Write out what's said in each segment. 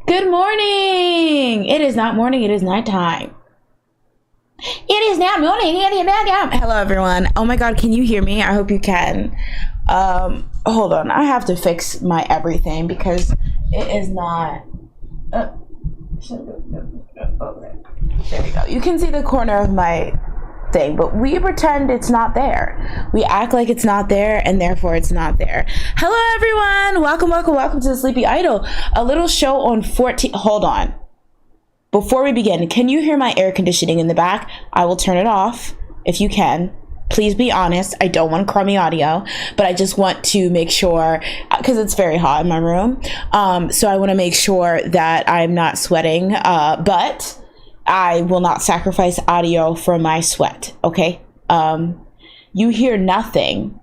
Good morning. It is not morning, it is nighttime. It is now morning, it is nighttime. Hello everyone. Oh my god, can you hear me? I hope you can. Hold on. I have to fix my everything because it is not there we go. You can see the corner of my thing, but we pretend it's not there. We act like it's not there, and therefore it's not there. Hello everyone. Welcome to the Sleepy Idol, a little show on 14. Hold on. Before we begin, can you hear my air conditioning in the back? I will turn it off if you can. Please be honest. I don't want crummy audio, but I just want to make sure, because it's very hot in my room. So I want to make sure that I'm not sweating, but I will not sacrifice audio for my sweat, okay? You hear nothing.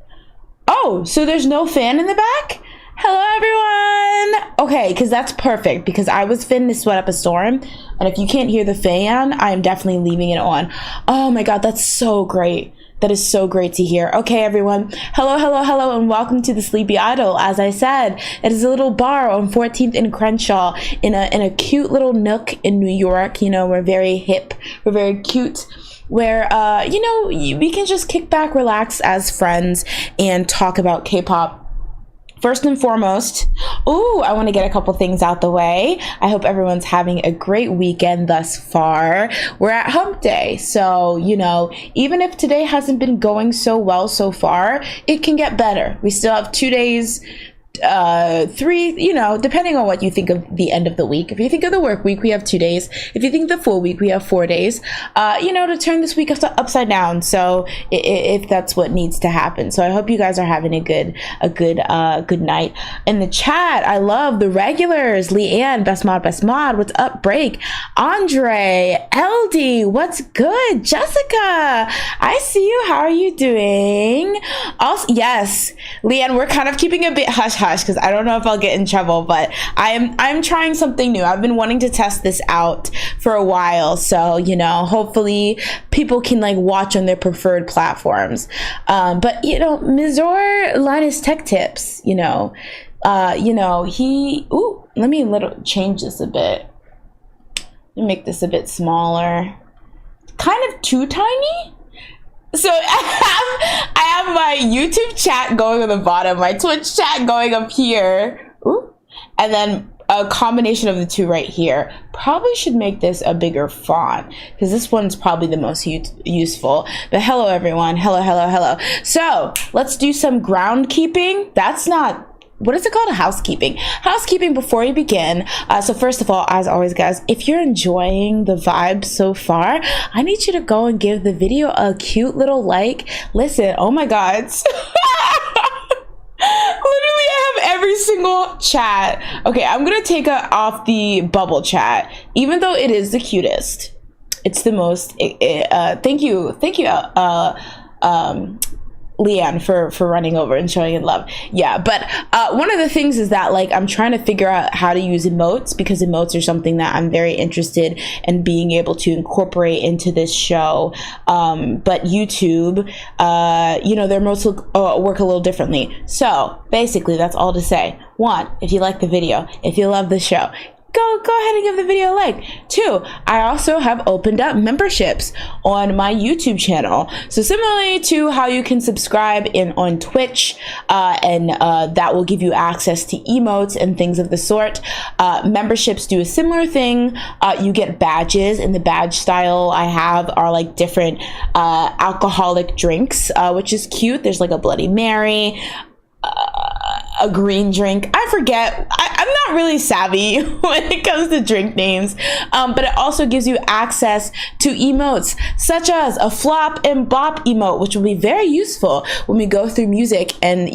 Oh, so there's no fan in the back? Hello, everyone. Okay, because that's perfect, because I was finna to sweat up a storm, and if you can't hear the fan, I'm definitely leaving it on. Oh my god, that's so great. That is so great to hear. Okay, everyone. Hello, and welcome to the Sleepy Idol. As I said, it is a little bar on 14th and Crenshaw in a cute little nook in New York. You know, we're very hip. We're very cute. Where, we can just kick back, relax as friends, and talk about K-pop. First and foremost, I want to get a couple things out the way. I hope everyone's having a great weekend thus far. We're at hump day, so, even if today hasn't been going so well so far, it can get better. We still have 2 days, 3, depending on what you think of the end of the week. If you think of the work week, we have 2 days. If you think the full week, we have 4 days, to turn this week upside down. So if that's what needs to happen. So I hope you guys are having a good night. In the chat, I love the regulars. Leanne, best mod. What's up, Break? Andre, LD, what's good? Jessica, I see you. How are you doing? Also, yes, Leanne, we're kind of keeping a bit hush because I don't know if I'll get in trouble, but I'm trying something new. I've been wanting to test this out for a while, so hopefully people can watch on their preferred platforms. But Mizor Linus Tech Tips, let me change this a bit. Let me make this a bit smaller. Kind of too tiny. So I have my YouTube chat going on the bottom, my Twitch chat going up here, and then a combination of the two right here. Probably should make this a bigger font because this one's probably the most useful. But hello everyone, hello. So let's do some groundkeeping. That's not, what is it called? Housekeeping before we begin. So first of all, as always, guys, if you're enjoying the vibe so far, I need you to go and give the video a cute little like. Listen, oh my god. Literally, I have every single chat. Okay, I'm gonna take off the bubble chat, even though it is the cutest. It's the most. Thank you, Leanne, for running over and showing it love. Yeah, but one of the things is that I'm trying to figure out how to use emotes, because emotes are something that I'm very interested in being able to incorporate into this show. But YouTube, their emotes work a little differently. So basically, that's all to say. 1, if you like the video, if you love the show, go ahead and give the video a like. 2, I also have opened up memberships on my YouTube channel. So similarly to how you can subscribe on Twitch, and that will give you access to emotes and things of the sort. Memberships do a similar thing. You get badges, and the badge style I have are different alcoholic drinks, which is cute. There's a Bloody Mary, a green drink. I forget. I'm not really savvy when it comes to drink names, but it also gives you access to emotes such as a flop and bop emote, which will be very useful when we go through music and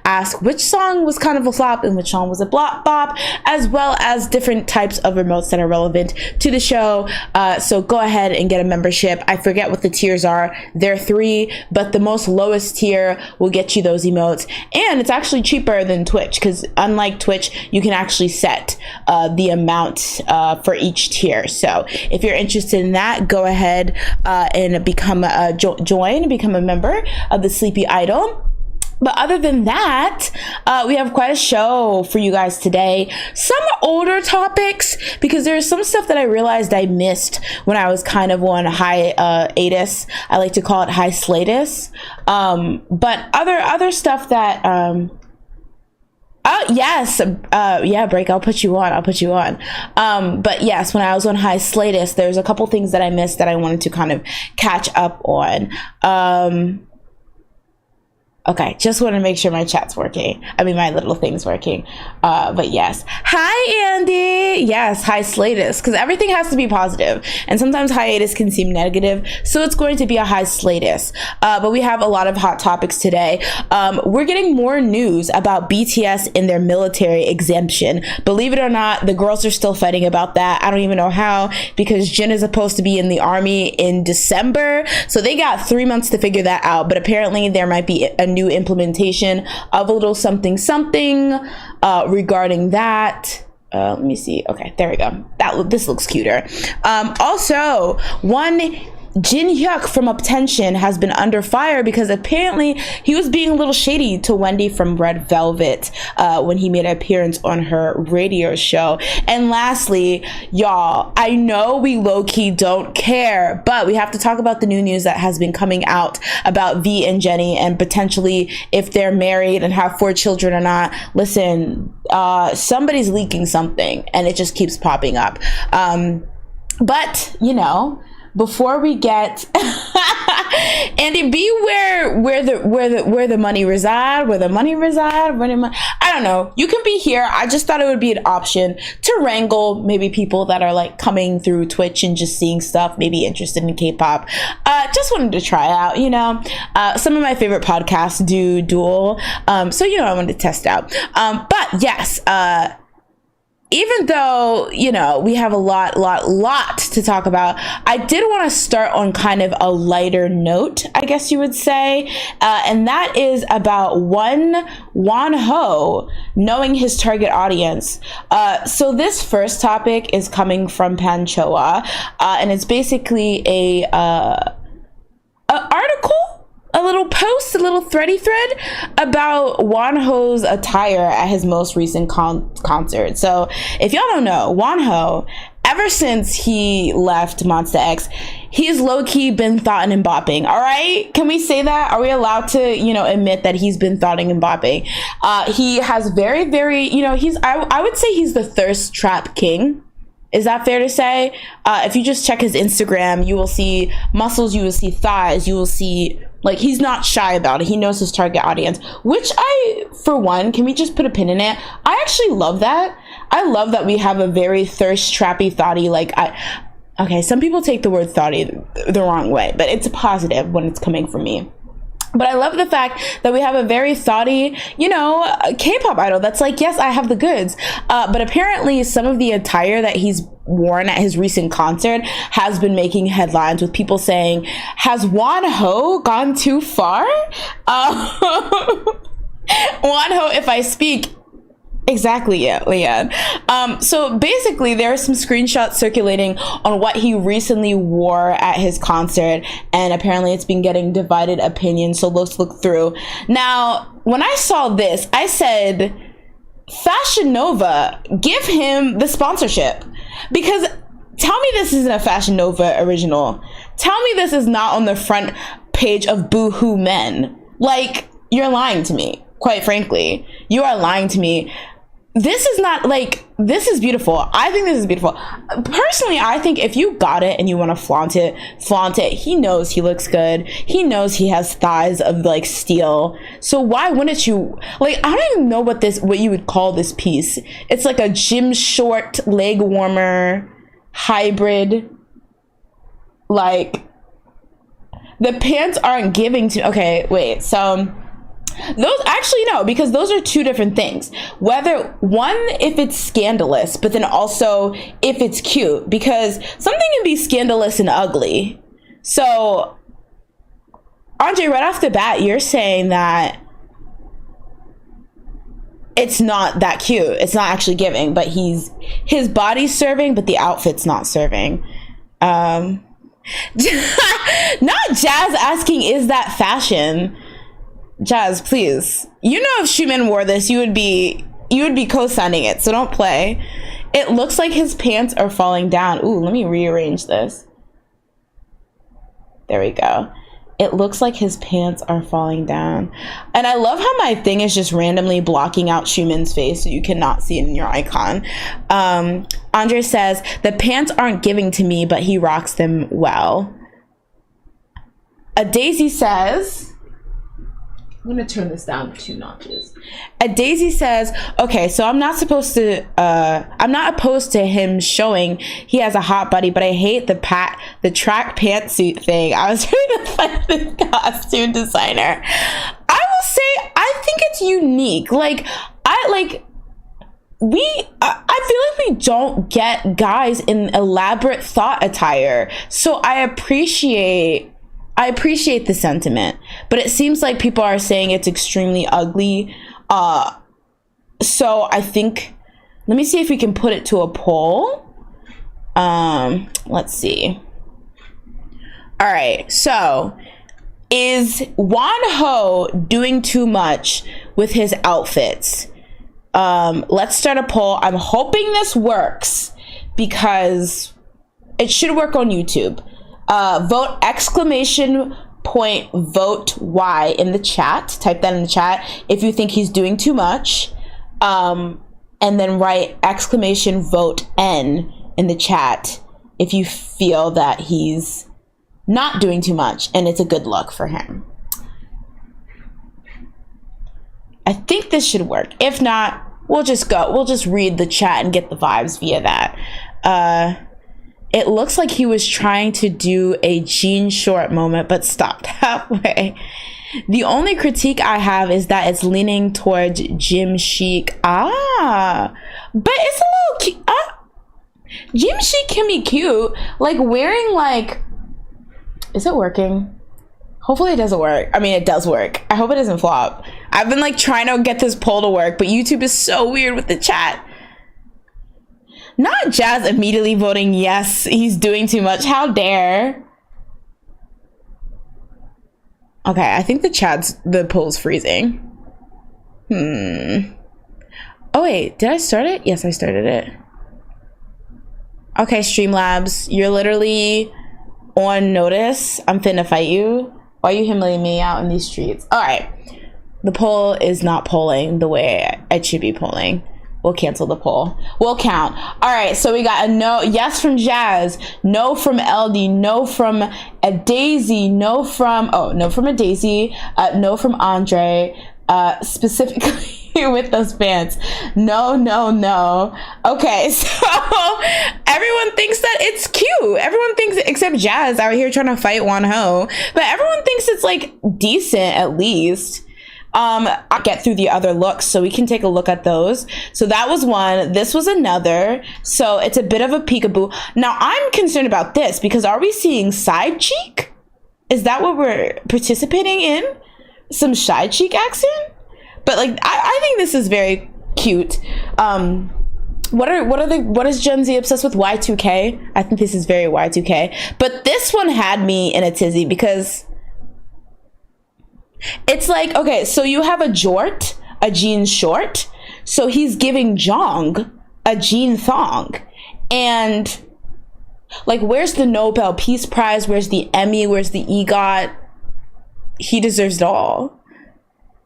ask which song was kind of a flop and which song was a bop, as well as different types of emotes that are relevant to the show. So go ahead and get a membership. I forget what the tiers are. They're 3, but the most lowest tier will get you those emotes, and it's actually cheaper than Twitch, because unlike Twitch, you can actually set the amount for each tier. So if you're interested in that, go ahead and become become a member of the Sleepy Idol. But other than that, we have quite a show for you guys today. Some older topics, because there's some stuff that I realized I missed when I was kind of on hiatus. I like to call it high slatus. But other stuff that oh yes, yeah, Break. I'll put you on. But yes, when I was on high slatus, there's a couple things that I missed that I wanted to kind of catch up on. Okay, just want to make sure my chat's working. I mean, my little thing's working. But yes. Hi, Andy. Yes, high slatus, because everything has to be positive. And sometimes hiatus can seem negative. So it's going to be a high slatus. But we have a lot of hot topics today. We're getting more news about BTS and their military exemption. Believe it or not, the girls are still fighting about that. I don't even know how, because Jin is supposed to be in the army in December. So they got 3 months to figure that out. But apparently there might be a new implementation of a little something regarding that. Let me see. Okay, there we go. This looks cuter. Also, one Jin Hyuk from Uptension has been under fire because apparently he was being a little shady to Wendy from Red Velvet when he made an appearance on her radio show. And lastly, y'all, I know we low-key don't care, but we have to talk about the new news that has been coming out about V and Jennie and potentially if they're married and have 4 children or not. Listen, somebody's leaking something and it just keeps popping up. But, you know, before we get Andy, be where the money reside, I don't know. You can be here. I just thought it would be an option to wrangle maybe people that are like coming through Twitch and just seeing stuff, maybe interested in K-pop. Just wanted to try out, you know. Some of my favorite podcasts do dual. So, you know, I wanted to test out. But yes, even though, you know, we have a lot to talk about, I did want to start on kind of a lighter note, I guess you would say. And that is about Wonho knowing his target audience. So this first topic is coming from Panchoa, and it's basically a article, a little post, a little thread about Wonho's attire at his most recent concert. So if y'all don't know, Wonho, ever since he left Monsta X, he's low-key been thoughting and bopping. All right, can we say that? Are we allowed to, you know, admit that he's been thoughting and bopping? He has very, you know, I would say he's the thirst trap king. Is that fair to say? If you just check his Instagram, you will see muscles, you will see thighs, you will see, like, he's not shy about it. He knows his target audience, which for one, can we just put a pin in it? I actually love that. I love that we have a very thirst trappy thoughty, okay, some people take the word thoughty the wrong way, but it's a positive when it's coming from me. But I love the fact that we have a very thoughty, you know, K-pop idol that's like, yes, I have the goods. But apparently some of the attire that he's worn at his recent concert has been making headlines with people saying, has Wonho gone too far? Wonho, if I speak. Exactly, yeah, Leanne. So basically, there are some screenshots circulating on what he recently wore at his concert, and apparently it's been getting divided opinions, so let's look through. Now, when I saw this, I said, Fashion Nova, give him the sponsorship. Because tell me this isn't a Fashion Nova original. Tell me this is not on the front page of Boohoo Men. Like, you're lying to me, quite frankly. You are lying to me. This is not, like, this is beautiful. I think this is beautiful. Personally, I think if you got it and you want to flaunt it. He knows he looks good. He knows he has thighs of, like, steel. So why wouldn't you, like, I don't even know what you would call this piece. It's like a gym short, leg warmer, hybrid. Like, the pants aren't giving to, okay, wait, so those actually no, because those are two different things. Whether one, if it's scandalous, but then also if it's cute, because something can be scandalous and ugly. So Andre, right off the bat, you're saying that it's not that cute. It's not actually giving, but his body's serving, but the outfit's not serving. Not Jazz asking, is that fashion? Jazz, please. You know, if Xiumin wore this, you would be co-signing it, so don't play. It looks like his pants are falling down. Ooh, let me rearrange this. There we go. It looks like his pants are falling down. And I love how my thing is just randomly blocking out Xiumin's face so you cannot see it in your icon. Andre says, the pants aren't giving to me, but he rocks them well. A Daisy says, I'm gonna turn this down 2 notches. A Daisy says, okay, so I'm not opposed to him showing he has a hot body, but I hate the track pantsuit thing. I was trying to find the costume designer. I will say, I think it's unique. Like, I feel like we don't get guys in elaborate thought attire. So I appreciate the sentiment, but it seems like people are saying it's extremely ugly. So I think, let me see if we can put it to a poll. Let's see. All right. So is Wonho doing too much with his outfits? Let's start a poll. I'm hoping this works because it should work on YouTube. Vote !vote Y in the chat. Type that in the chat if you think he's doing too much. And then write !vote N in the chat if you feel that he's not doing too much and it's a good look for him. I think this should work. If not, we'll just read the chat and get the vibes via that. It looks like he was trying to do a jean short moment, but stopped halfway. The only critique I have is that it's leaning towards gym chic. But it's a little cute. Gym chic can be cute. Like wearing like, is it working? Hopefully it doesn't work. I mean, it does work. I hope it doesn't flop. I've been like trying to get this poll to work, but YouTube is so weird with the chat. Not Jazz immediately voting yes, he's doing too much. How dare. Okay, I think the poll's freezing. Oh wait, did I start it? Yes, I started it. Okay, Streamlabs, you're literally on notice. I'm finna fight you. Why are you humiliating me out in these streets? All right, the poll is not polling the way it should be polling. We'll cancel the poll. We'll count. All right, so we got a no, yes from Jazz, no from LD, no from a Daisy, no from a Daisy, no from Andre, specifically with those pants. No. Okay, so everyone thinks that it's cute. Everyone thinks, except Jazz out here trying to fight Wonho, but everyone thinks it's like decent at least. I'll get through the other looks so we can take a look at those. So that was one. This was another. So it's a bit of a peekaboo. Now I'm concerned about this because are we seeing side cheek? Is that what we're participating in? Some side cheek accent? But like I think this is very cute. What is Gen Z obsessed with? Y2K? I think this is very Y2K. But this one had me in a tizzy because it's like, okay, so you have a jort, a jean short, so he's giving Jong a jean thong. And like, where's the Nobel Peace Prize? Where's the Emmy? Where's the EGOT? He deserves it all.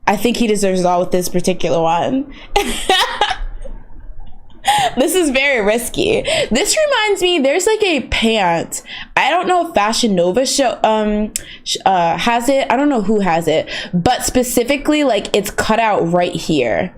I think he deserves it all with this particular one. This is very risky. This reminds me, there's like a pant. I don't know if Fashion Nova has it. I don't know who has it, but specifically like it's cut out right here.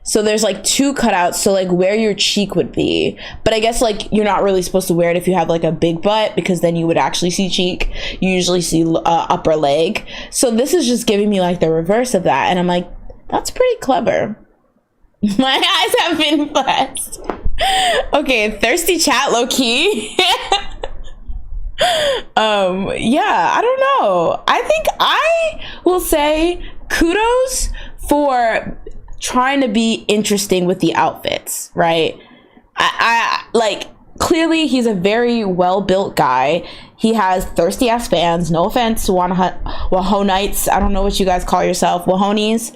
So there's like 2 cutouts, so like where your cheek would be. But I guess like you're not really supposed to wear it if you have like a big butt, because then you would actually see cheek. You usually see upper leg. So this is just giving me like the reverse of that. And I'm like, that's pretty clever. My eyes have been blessed. Okay, thirsty chat, low key. Yeah, I don't know. I think I will say kudos for trying to be interesting with the outfits, right? I like clearly he's a very well-built guy. He has thirsty ass fans. No offense to Wonhonites. I don't know what you guys call yourself. Wonhonies.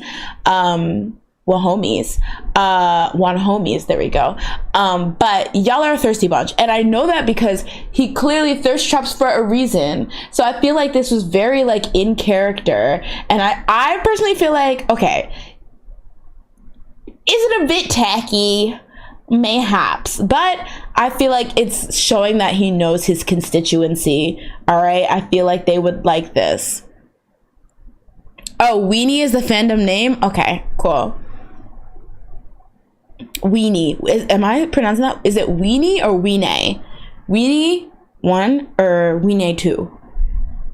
Wonhomies. There we go. But y'all are a thirsty bunch. And I know that because he clearly thirst traps for a reason. So I feel like this was very like in character. And I personally feel like, okay, is it a bit tacky? Mayhaps, but I feel like it's showing that he knows his constituency. All right, I feel like they would like this. Oh, Weenie is the fandom name. Okay, cool. Weenie, am I pronouncing that? Is it Weenie or Weenie? Weenie 1 or Weenie 2?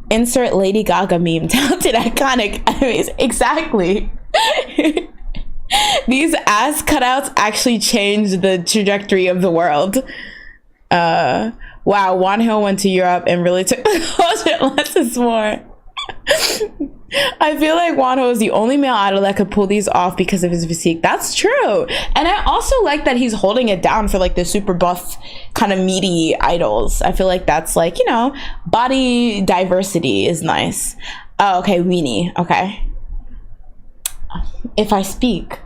Insert Lady Gaga meme. Talented, iconic. Anyways, exactly. These ass cutouts actually changed the trajectory of the world. Wow, Wonho went to Europe and really took the culture less is more. I feel like Wonho is the only male idol that could pull these off because of his physique. That's true. And I also like that he's holding it down for like the super buff kind of meaty idols. I feel like that's like, you know, body diversity is nice. Oh, okay, Weenie. Okay. If I speak.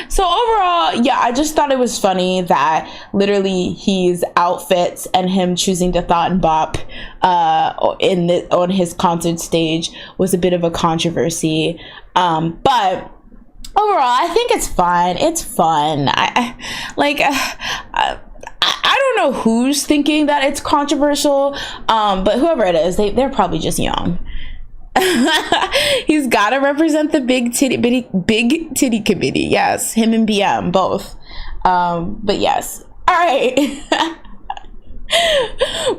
So overall, yeah, I just thought it was funny that literally his outfits and him choosing to thought and bop on his concert stage was a bit of a controversy. But overall, I think it's fine. It's fun. I don't know who's thinking that it's controversial, but whoever it is, they're probably just young. He's got to represent the big titty committee. Yes, him and BM both. But yes. All right.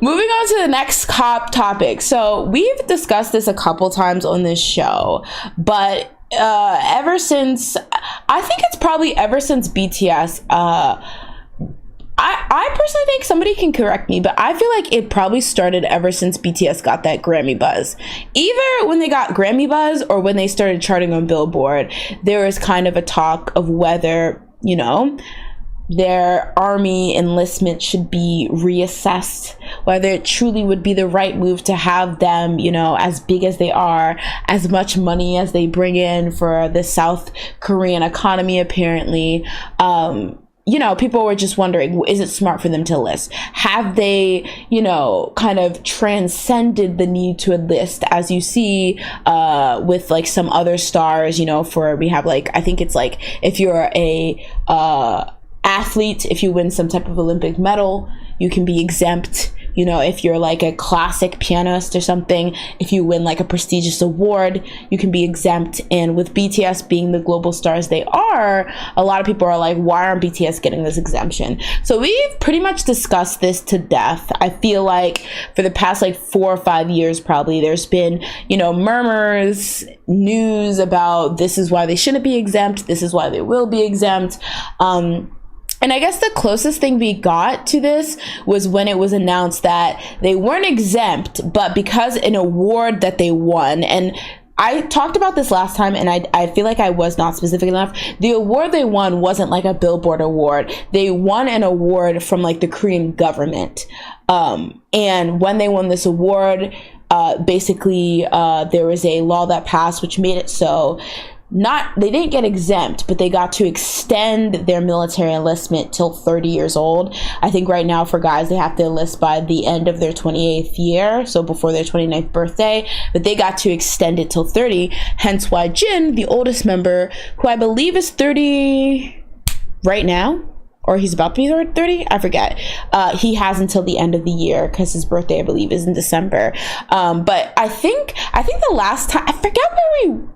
Moving on to the next topic. So we've discussed this a couple times on this show, but ever since BTS, I personally think, somebody can correct me, but I feel like it probably started ever since BTS got that Grammy buzz. Either when they got Grammy buzz or when they started charting on Billboard, there was kind of a talk of whether, you know, their army enlistment should be reassessed, whether it truly would be the right move to have them, you know, as big as they are, as much money as they bring in for the South Korean economy, apparently. You know, people were just wondering, is it smart for them to enlist? Have they, you know, kind of transcended the need to enlist, as you see with like some other stars, you know, we have like, I think it's like, if you're a athlete, if you win some type of Olympic medal, you can be exempt. You know, if you're like a classic pianist or something, if you win like a prestigious award, you can be exempt. And with BTS being the global stars they are, a lot of people are like, why aren't BTS getting this exemption? So we've pretty much discussed this to death. I feel like for the past like 4 or 5 years, probably, there's been, you know, murmurs, news about this is why they shouldn't be exempt, this is why they will be exempt. And I guess the closest thing we got to this was when it was announced that they weren't exempt, but because an award that they won, and I talked about this last time, and I feel like I was not specific enough. The award they won wasn't like a Billboard award. They won an award from like the Korean government. And when they won this award, basically there was a law that passed which made it so they didn't get exempt, but they got to extend their military enlistment till 30 years old. I think right now for guys, they have to enlist by the end of their 28th year, so before their 29th birthday, but they got to extend it till 30, hence why Jin, the oldest member, who I believe is 30 right now, or he's about to be 30, I forget. He has until the end of the year because his birthday, I believe, is in December. But I think the last time, I forget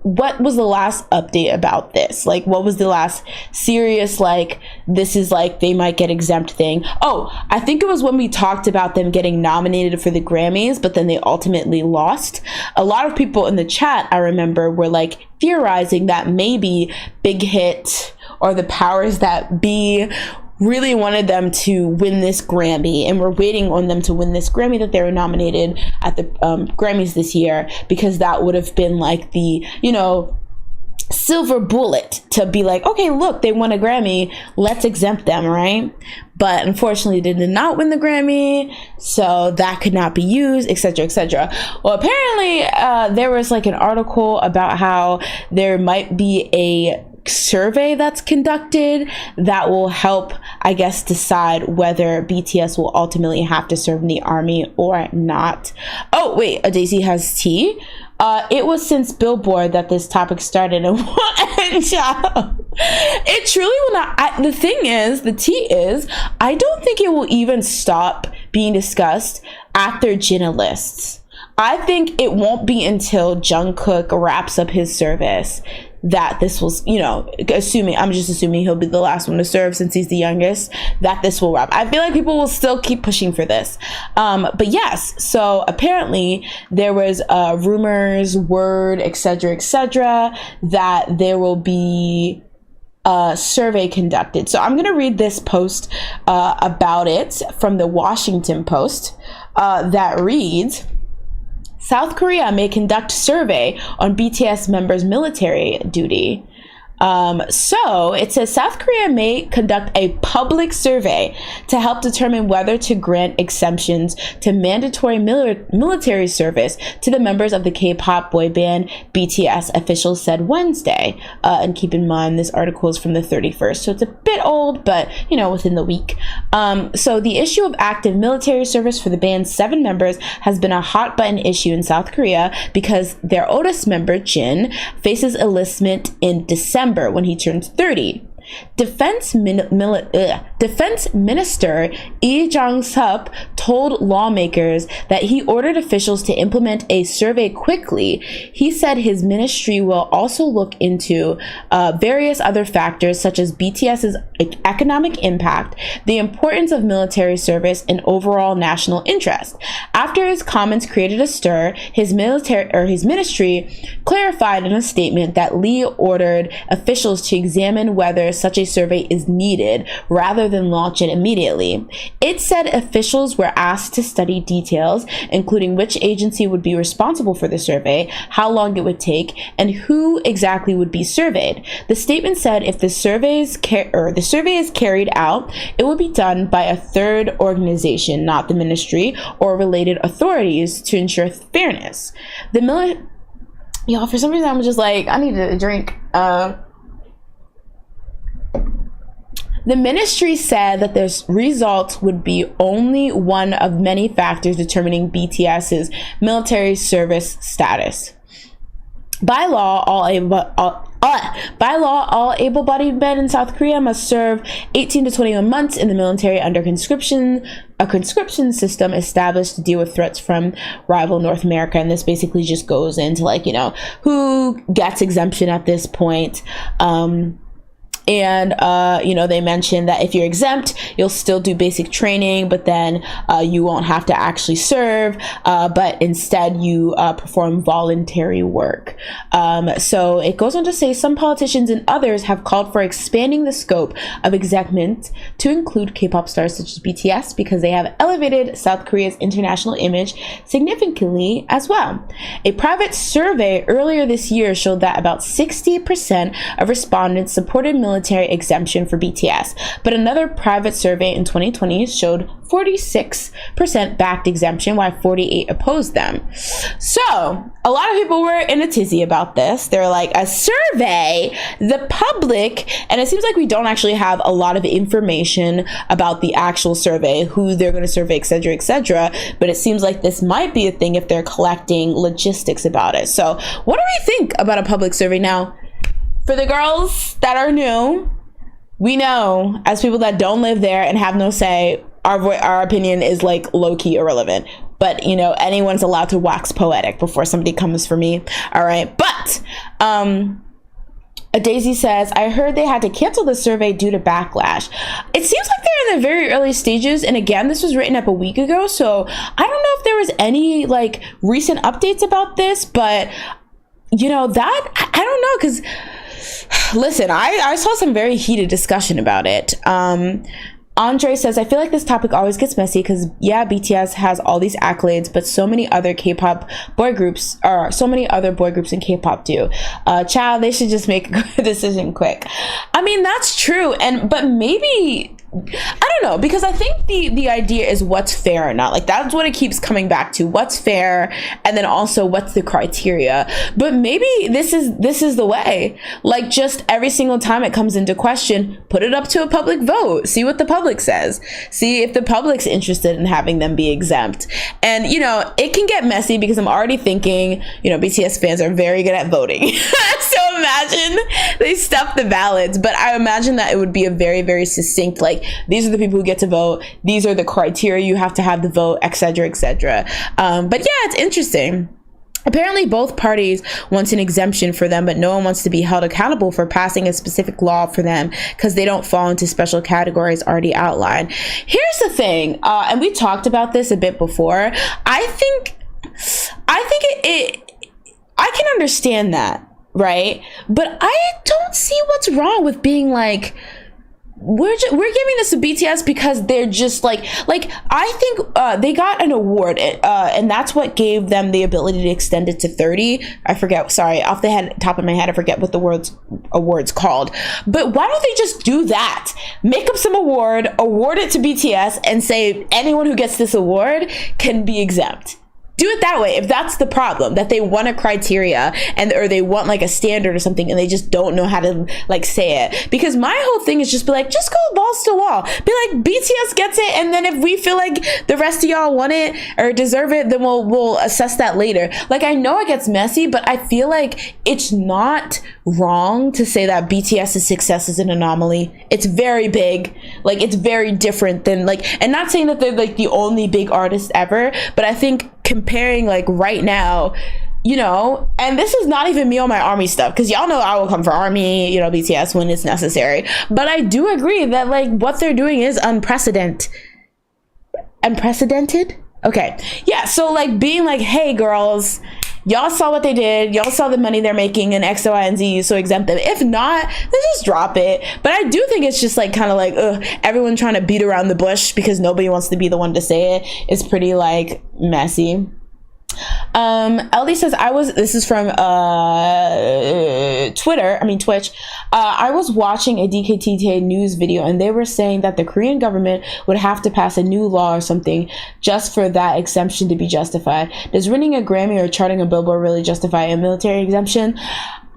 what was the last update about this? Like, what was the last serious, like, this is like they might get exempt thing? Oh, I think it was when we talked about them getting nominated for the Grammys, but then they ultimately lost. A lot of people in the chat, I remember, were like theorizing that maybe Big Hit or the powers that be really wanted them to win this Grammy, and we're waiting on them to win this Grammy that they were nominated at the Grammys this year, because that would have been like the, you know, silver bullet to be like, okay, look, they won a Grammy, let's exempt them, right? But unfortunately they did not win the Grammy, so that could not be used, etc., etc. Well, apparently there was like an article about how there might be a survey that's conducted that will help, I guess, decide whether BTS will ultimately have to serve in the army or not. Oh wait, a Daisy has tea. It was since Billboard that this topic started, and it truly will not. The thing is, the tea is, I don't think it will even stop being discussed after Jennie lists. I think it won't be until Jungkook wraps up his service that this will, I'm just assuming he'll be the last one to serve since he's the youngest, that this will wrap. I feel like people will still keep pushing for this. But yes, so apparently there was rumors, word, etc., that there will be a survey conducted. So I'm going to read this post about it from the Washington Post that reads, South Korea may conduct survey on BTS members' military duty. So it says South Korea may conduct a public survey to help determine whether to grant exemptions to mandatory military service to the members of the K-pop boy band BTS, officials said Wednesday. And keep in mind, this article is from the 31st, so it's a bit old, but within the week. So the issue of active military service for the band's 7 members has been a hot button issue in South Korea because their oldest member, Jin, faces enlistment in December when he turns 30. Defense Minister Lee Jong-sup told lawmakers that he ordered officials to implement a survey quickly. He said his ministry will also look into various other factors such as BTS's economic impact, the importance of military service, and overall national interest. After his comments created a stir, his ministry clarified in a statement that Lee ordered officials to examine whether such a survey is needed rather than launch it immediately. It said officials were asked to study details, including which agency would be responsible for the survey, how long it would take, and who exactly would be surveyed. The statement said if the survey is carried out, it would be done by a third organization, not the ministry or related authorities, to ensure fairness. Y'all, for some reason I'm just like, I need a drink. The ministry said that the results would be only one of many factors determining BTS's military service status. By law, all able-bodied men in South Korea must serve 18 to 21 months in the military under a conscription system established to deal with threats from rival North America. And this basically just goes into who gets exemption at this point. And, they mentioned that if you're exempt, you'll still do basic training, but then you won't have to actually serve, but instead you perform voluntary work. So it goes on to say some politicians and others have called for expanding the scope of exemption to include K-pop stars such as BTS because they have elevated South Korea's international image significantly as well. A private survey earlier this year showed that about 60% of respondents supported military exemption for BTS, but another private survey in 2020 showed 46% backed exemption while 48% opposed them. So a lot of people were in a tizzy about this. They're like, a survey, the public, and it seems like we don't actually have a lot of information about the actual survey, who they're going to survey, etc., but it seems like this might be a thing if they're collecting logistics about it. So what do we think about a public survey now? For the girls that are new, we know as people that don't live there and have no say, our opinion is low-key irrelevant. But, anyone's allowed to wax poetic before somebody comes for me. All right. But Daisy says, I heard they had to cancel the survey due to backlash. It seems like they're in the very early stages. And again, this was written up a week ago. So I don't know if there was any recent updates about this. But, that I don't know, because listen, I saw some very heated discussion about it. Andre says, I feel like this topic always gets messy because, yeah, BTS has all these accolades, but so many other K-pop boy groups, or so many other boy groups in K-pop do. Child, they should just make a decision quick. I mean, that's true. But maybe, I don't know, because I think the idea is what's fair or not. Like, that's what it keeps coming back to. What's fair, and then also what's the criteria. But maybe this is the way. Like, just every single time it comes into question, put it up to a public vote. See what the public says. See if the public's interested in having them be exempt. And, you know, it can get messy because I'm already thinking, you know, BTS fans are very good at voting. So imagine they stuff the ballots. But I imagine that it would be a very, very succinct, like, these are the people who get to vote, these are the criteria you have to have the vote, etc., etc. But yeah, it's interesting. Apparently both parties want an exemption for them, but no one wants to be held accountable for passing a specific law for them because they don't fall into special categories already outlined. Here's the thing, and we talked about this a bit before. I think I can understand that, right? But I don't see what's wrong with being like, we're giving this to BTS because they're just like I think they got an award, and that's what gave them the ability to extend it to 30. I forget, sorry, off the top of my head, I forget what the award's called. But why don't they just do that? Make up some award it to BTS, and say anyone who gets this award can be exempt. Do it that way if that's the problem, that they want a criteria or they want like a standard or something and they just don't know how to like say it. Because my whole thing is just be like, just go balls to the wall. Be like, BTS gets it, and then if we feel like the rest of y'all want it or deserve it, then we'll assess that later. Like, I know it gets messy, but I feel like it's not wrong to say that BTS's success is an anomaly. It's very big. Like, it's very different than like, and not saying that they're like the only big artist ever, but I think comparing like right now, you know, and this is not even me on my army stuff, because y'all know I will come for army, you know, BTS when it's necessary. But I do agree that like what they're doing is unprecedented. Okay. Yeah. So like being like, hey girls, y'all saw what they did. Y'all saw the money they're making in X, Y, and Z, so exempt them. If not, then just drop it. But I do think it's just like kind of like, everyone trying to beat around the bush because nobody wants to be the one to say it. It's pretty like messy. LD says, this is from Twitch. I was watching a DKTTA news video and they were saying that the Korean government would have to pass a new law or something just for that exemption to be justified. Does winning a Grammy or charting a Billboard really justify a military exemption?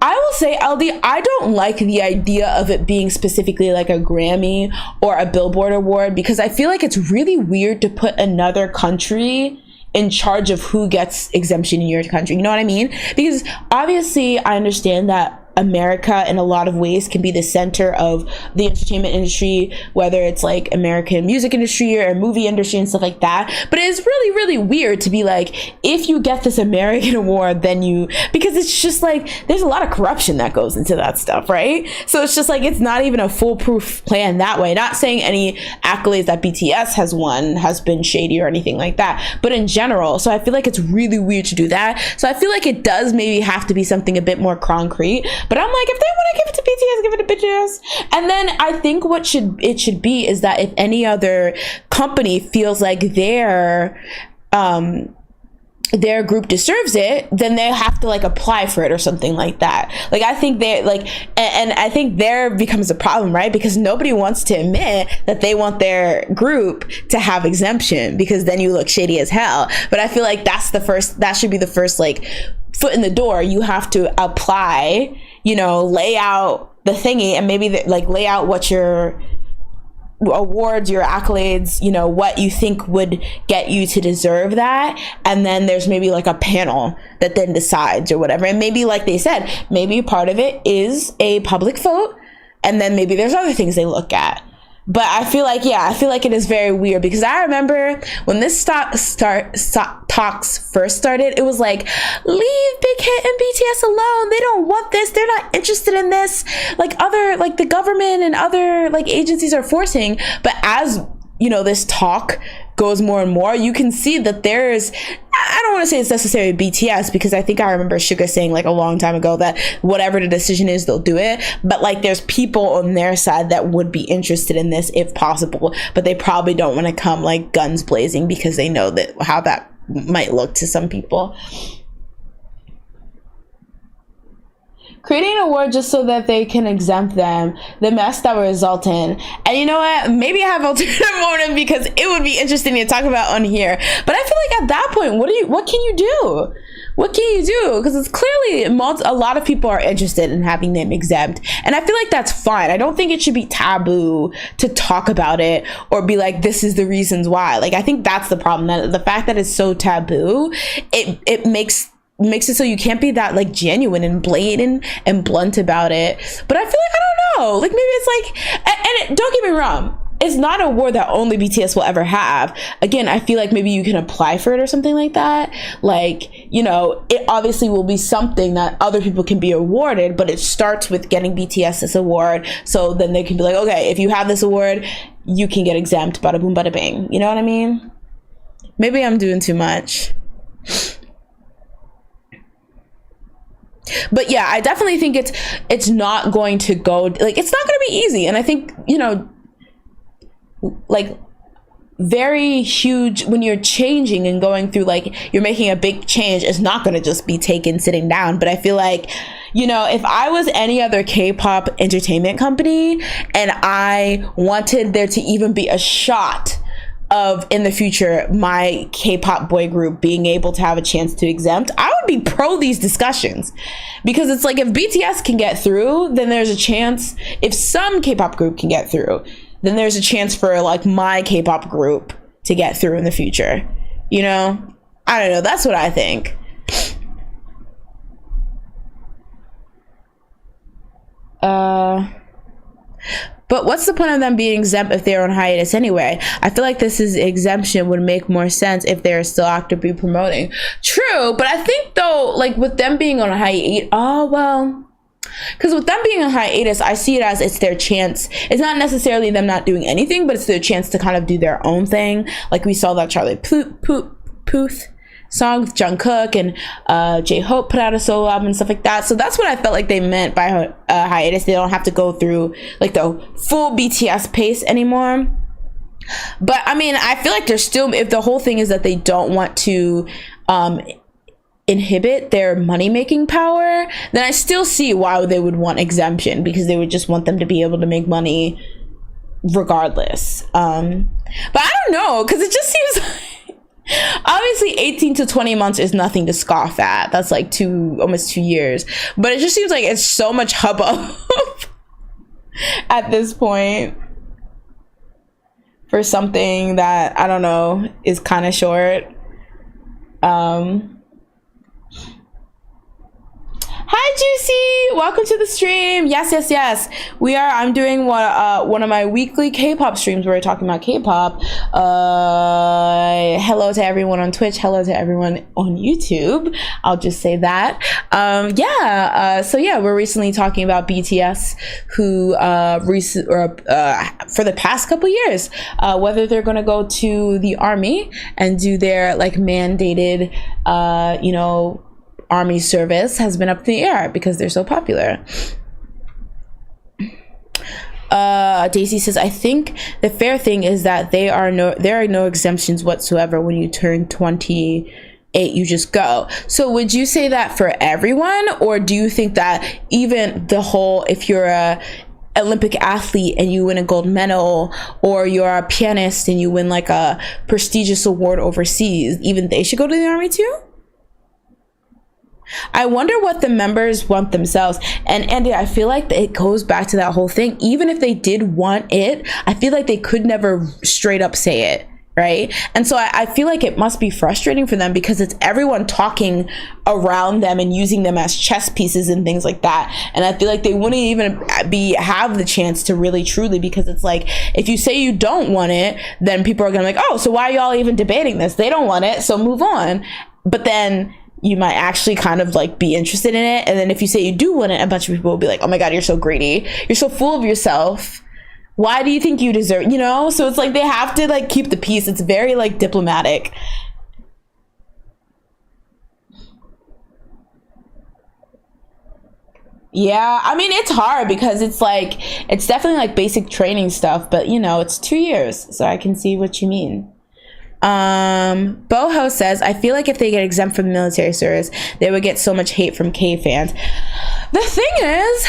I will say, LD, I don't like the idea of it being specifically like a Grammy or a Billboard award, because I feel like it's really weird to put another country in charge of who gets exemption in your country. You know what I mean? Because obviously I understand that America in a lot of ways can be the center of the entertainment industry, whether it's like American music industry or movie industry and stuff like that. But it's really, really weird to be like, if you get this American award, then because it's just like, there's a lot of corruption that goes into that stuff, right? So it's just like, it's not even a foolproof plan that way. Not saying any accolades that BTS has won has been shady or anything like that, but in general. So I feel like it's really weird to do that. So I feel like it does maybe have to be something a bit more concrete. But I'm like, if they want to give it to BTS, give it to BTS. And then I think what it should be is that if any other company feels like their group deserves it, then they have to like apply for it or something like that. Like, I think they like, and I think there becomes a problem, right? Because nobody wants to admit that they want their group to have exemption, because then you look shady as hell. But I feel like that should be the first like foot in the door. You have to apply, you know, lay out the thingy, and maybe like lay out what your awards, your accolades, you know, what you think would get you to deserve that. And then there's maybe like a panel that then decides or whatever. And maybe, like they said, maybe part of it is a public vote, and then maybe there's other things they look at. But I feel like it is very weird, because I remember when this talks first started, it was like, leave Big Hit and BTS alone. They don't want this. They're not interested in this. Like the government and other like agencies are forcing. But as you know, this talk goes more and more, you can see that there's I don't want to say it's necessarily BTS, because I think I remember Suga saying like a long time ago that whatever the decision is, they'll do it. But like there's people on their side that would be interested in this if possible, but they probably don't want to come like guns blazing because they know that how that might look to some people. Creating an award just so that they can exempt them, the mess that will result in. And you know what? Maybe I have alternative motive because it would be interesting to talk about on here. But I feel like at that point, what can you do? What can you do? Because it's clearly a lot of people are interested in having them exempt. And I feel like that's fine. I don't think it should be taboo to talk about it or be like, this is the reasons why. Like, I think that's the problem. That the fact that it's so taboo, it makes it so you can't be that like genuine and blatant and blunt about it. But I feel like, I don't know, like maybe it's like, and don't get me wrong, it's not an award that only BTS will ever have. Again, I feel like maybe you can apply for it or something like that. Like, you know, it obviously will be something that other people can be awarded, but it starts with getting BTS this award. So then they can be like, okay, if you have this award, you can get exempt, bada boom, bada bing. You know what I mean? Maybe I'm doing too much. But yeah, I definitely think it's not going to go, like, it's not going to be easy. And I think, you know, like very huge, when you're changing and going through, like you're making a big change, it's not going to just be taken sitting down. But I feel like, you know, if I was any other K-pop entertainment company and I wanted there to even be a shot of in the future my K-pop boy group being able to have a chance to exempt, I would be pro these discussions, because it's like if BTS can get through, then there's a chance, if some K-pop group can get through, then there's a chance for like my K-pop group to get through in the future. You know, I don't know, that's what I think. But what's the point of them being exempt if they're on hiatus anyway? I feel like this is exemption would make more sense if they're still actively promoting. True, but I think though, like with them being on a hiatus, because with them being on hiatus, I see it as it's their chance. It's not necessarily them not doing anything, but it's their chance to kind of do their own thing. Like we saw that Charlie Puth song with Jungkook and J-Hope put out a solo album and stuff like that. So that's what I felt like they meant by hiatus. They don't have to go through like the full BTS pace anymore. But I mean, I feel like there's still, if the whole thing is that they don't want to inhibit their money-making power, then I still see why they would want exemption, because they would just want them to be able to make money regardless. But I don't know, because it just seems like, obviously 18 to 20 months is nothing to scoff at. That's like almost 2 years. But it just seems like it's so much hubbub at this point for something that, I don't know, is kind of short. Hi Juicy, welcome to the stream. Yes. I'm doing one of my weekly K-pop streams where we're talking about K-pop. Hello to everyone on Twitch, hello to everyone on YouTube. I'll just say that. So we're recently talking about BTS, who for the past couple years, whether they're gonna go to the army and do their like mandated army service has been up in the air because they're so popular. Daisy says, I think the fair thing is that there are no exemptions whatsoever. When you turn 28, you just go. So would you say that for everyone, or do you think that even the whole, if you're a Olympic athlete and you win a gold medal, or you're a pianist and you win like a prestigious award overseas, even they should go to the army too? I wonder what the members want themselves. And Andy, I feel like it goes back to that whole thing. Even if they did want it, I feel like they could never straight up say it, right? And so I feel like it must be frustrating for them, because it's everyone talking around them and using them as chess pieces and things like that. And I feel like they wouldn't even have the chance to really truly, because it's like, if you say you don't want it, then people are gonna be like, oh, so why are y'all even debating this? They don't want it, so move on. But then you might actually kind of like be interested in it. And then if you say you do want it, a bunch of people will be like, oh my God, you're so greedy. You're so full of yourself. Why do you think you deserve, you know? So it's like they have to like keep the peace. It's very like diplomatic. Yeah, I mean it's hard because it's like it's definitely like basic training stuff, but you know, it's 2 years, so I can see what you mean. Boho says, I feel like if they get exempt from military service, they would get so much hate from K fans. The thing is,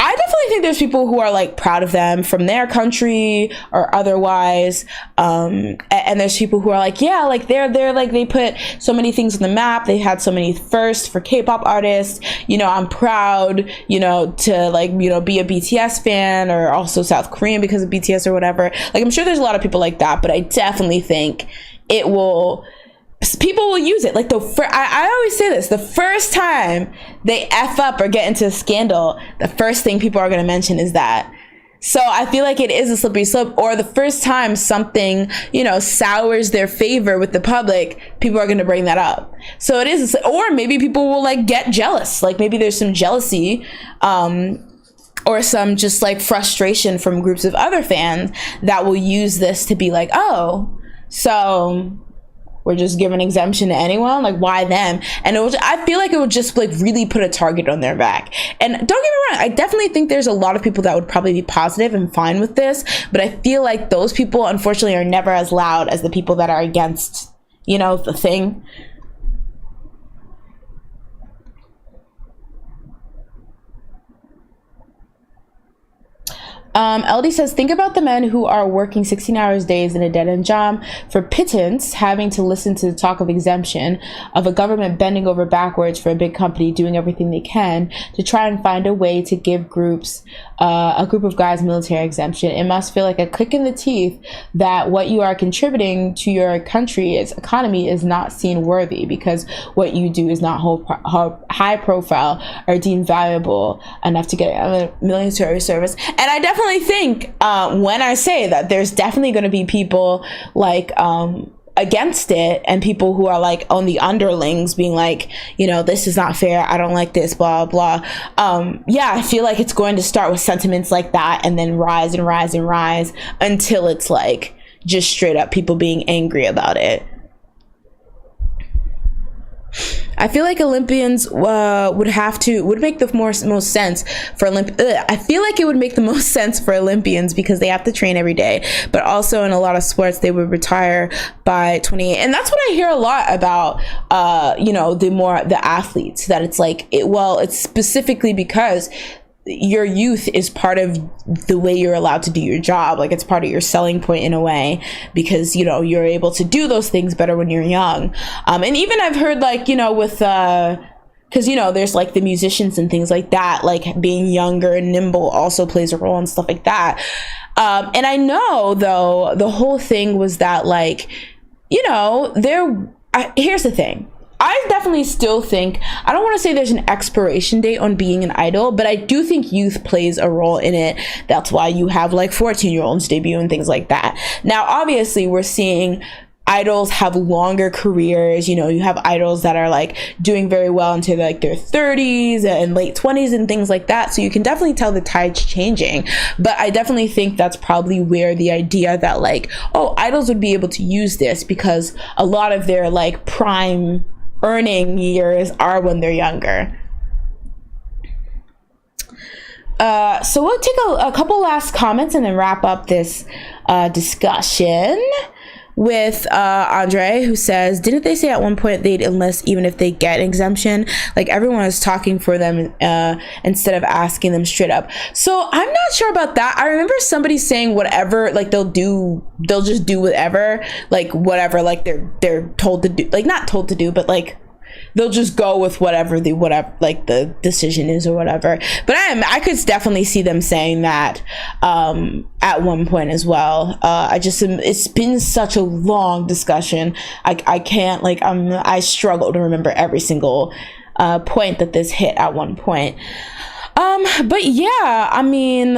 I definitely think there's people who are like proud of them from their country or otherwise. And there's people who are like, yeah, like they're like, they put so many things on the map. They had so many firsts for K-pop artists. You know, I'm proud, you know, to like, you know, be a BTS fan or also South Korean because of BTS or whatever. Like, I'm sure there's a lot of people like that, but I definitely think it will, people will use it. Like I always say this, the first time they F up or get into a scandal, the first thing people are going to mention is that. So I feel like it is a slippery slope, or the first time something, you know, sours their favor with the public, people are going to bring that up. So it is, or maybe people will like get jealous. Like maybe there's some jealousy, or some just like frustration from groups of other fans that will use this to be like, oh, so we're just giving exemption to anyone, like why them? And I feel like it would just like really put a target on their back. And don't get me wrong, I definitely think there's a lot of people that would probably be positive and fine with this, but I feel like those people unfortunately are never as loud as the people that are against, you know, the thing. LD says, think about the men who are working 16 hours days in a dead-end job for pittance, having to listen to the talk of exemption, of a government bending over backwards for a big company doing everything they can to try and find a way to give a group of guys military exemption. It must feel like a kick in the teeth that what you are contributing to your country's economy is not seen worthy because what you do is not high profile or deemed valuable enough to get a military service. And I definitely think when I say that, there's definitely going to be people like against it, and people who are like on the underlings being like, you know, this is not fair, I don't like this, blah blah. Yeah, I feel like it's going to start with sentiments like that and then rise and rise and rise until it's like just straight up people being angry about it. I feel like Olympians would make the most sense for I feel like it would make the most sense for Olympians because they have to train every day, but also in a lot of sports they would retire by 28. And that's what I hear a lot about you know, the athletes, that it's like it's specifically because your youth is part of the way you're allowed to do your job. Like it's part of your selling point in a way, because, you know, you're able to do those things better when you're young. And even I've heard like, you know, with, because, you know, there's like the musicians and things like that, like being younger and nimble also plays a role and stuff like that. And I know though, the whole thing was that like, you know, here's the thing. I definitely still think, I don't want to say there's an expiration date on being an idol, but I do think youth plays a role in it. That's why you have like 14-year-olds debut and things like that. Now, obviously, we're seeing idols have longer careers. You know, you have idols that are like doing very well into like their 30s and late 20s and things like that. So you can definitely tell the tide's changing. But I definitely think that's probably where the idea that like, oh, idols would be able to use this because a lot of their like prime earning years are when they're younger. So we'll take a couple last comments and then wrap up this discussion with Andre, who says, didn't they say at one point they'd enlist even if they get exemption? Like everyone is talking for them instead of asking them straight up. So I'm not sure about that. I remember somebody saying whatever, like they'll just do whatever, like whatever, like they're told to do, like not told to do, but like they'll just go with whatever like the decision is or whatever. But I could definitely see them saying that at one point as well. It's been such a long discussion. I can't like I struggle to remember every single point that this hit at one point. But yeah, I mean,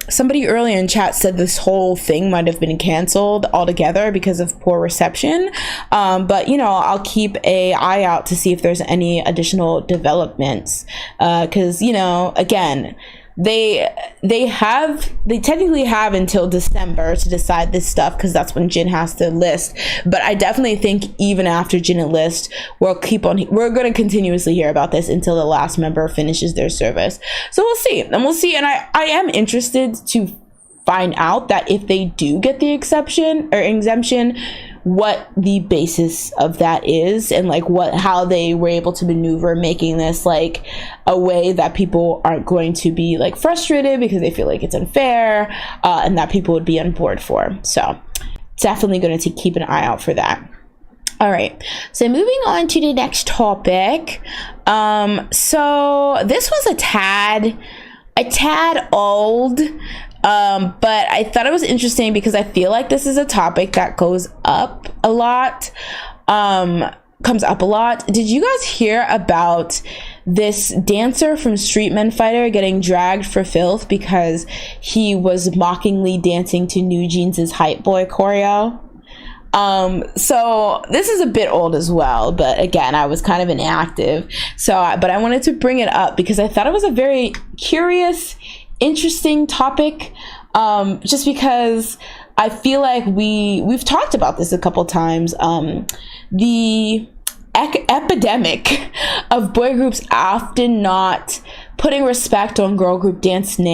somebody earlier in chat said this whole thing might have been canceled altogether because of poor reception. But you know, I'll keep an eye out to see if there's any additional developments. 'Cause you know, again, they technically have until December to decide this stuff, because that's when Jin has to list. But I definitely think even after Jin enlists, we're going to continuously hear about this until the last member finishes their service. So we'll see, and I am interested to find out that if they do get the exception or exemption, what the basis of that is, and like how they were able to maneuver making this like a way that people aren't going to be like frustrated because they feel like it's unfair, and that people would be on board for. So definitely going to keep an eye out for that. All right, so moving on to the next topic. So this was a tad old, but I thought it was interesting because I feel like this is a topic that comes up a lot. Did you guys hear about this dancer from Street Men Fighter getting dragged for filth because he was mockingly dancing to New Jeans' Hype Boy choreo? So this is a bit old as well, but again, I was kind of inactive. But I wanted to bring it up because I thought it was a very curious, interesting topic, just because I feel like we've talked about this a couple times. The epidemic of boy groups often not putting respect on girl group dances,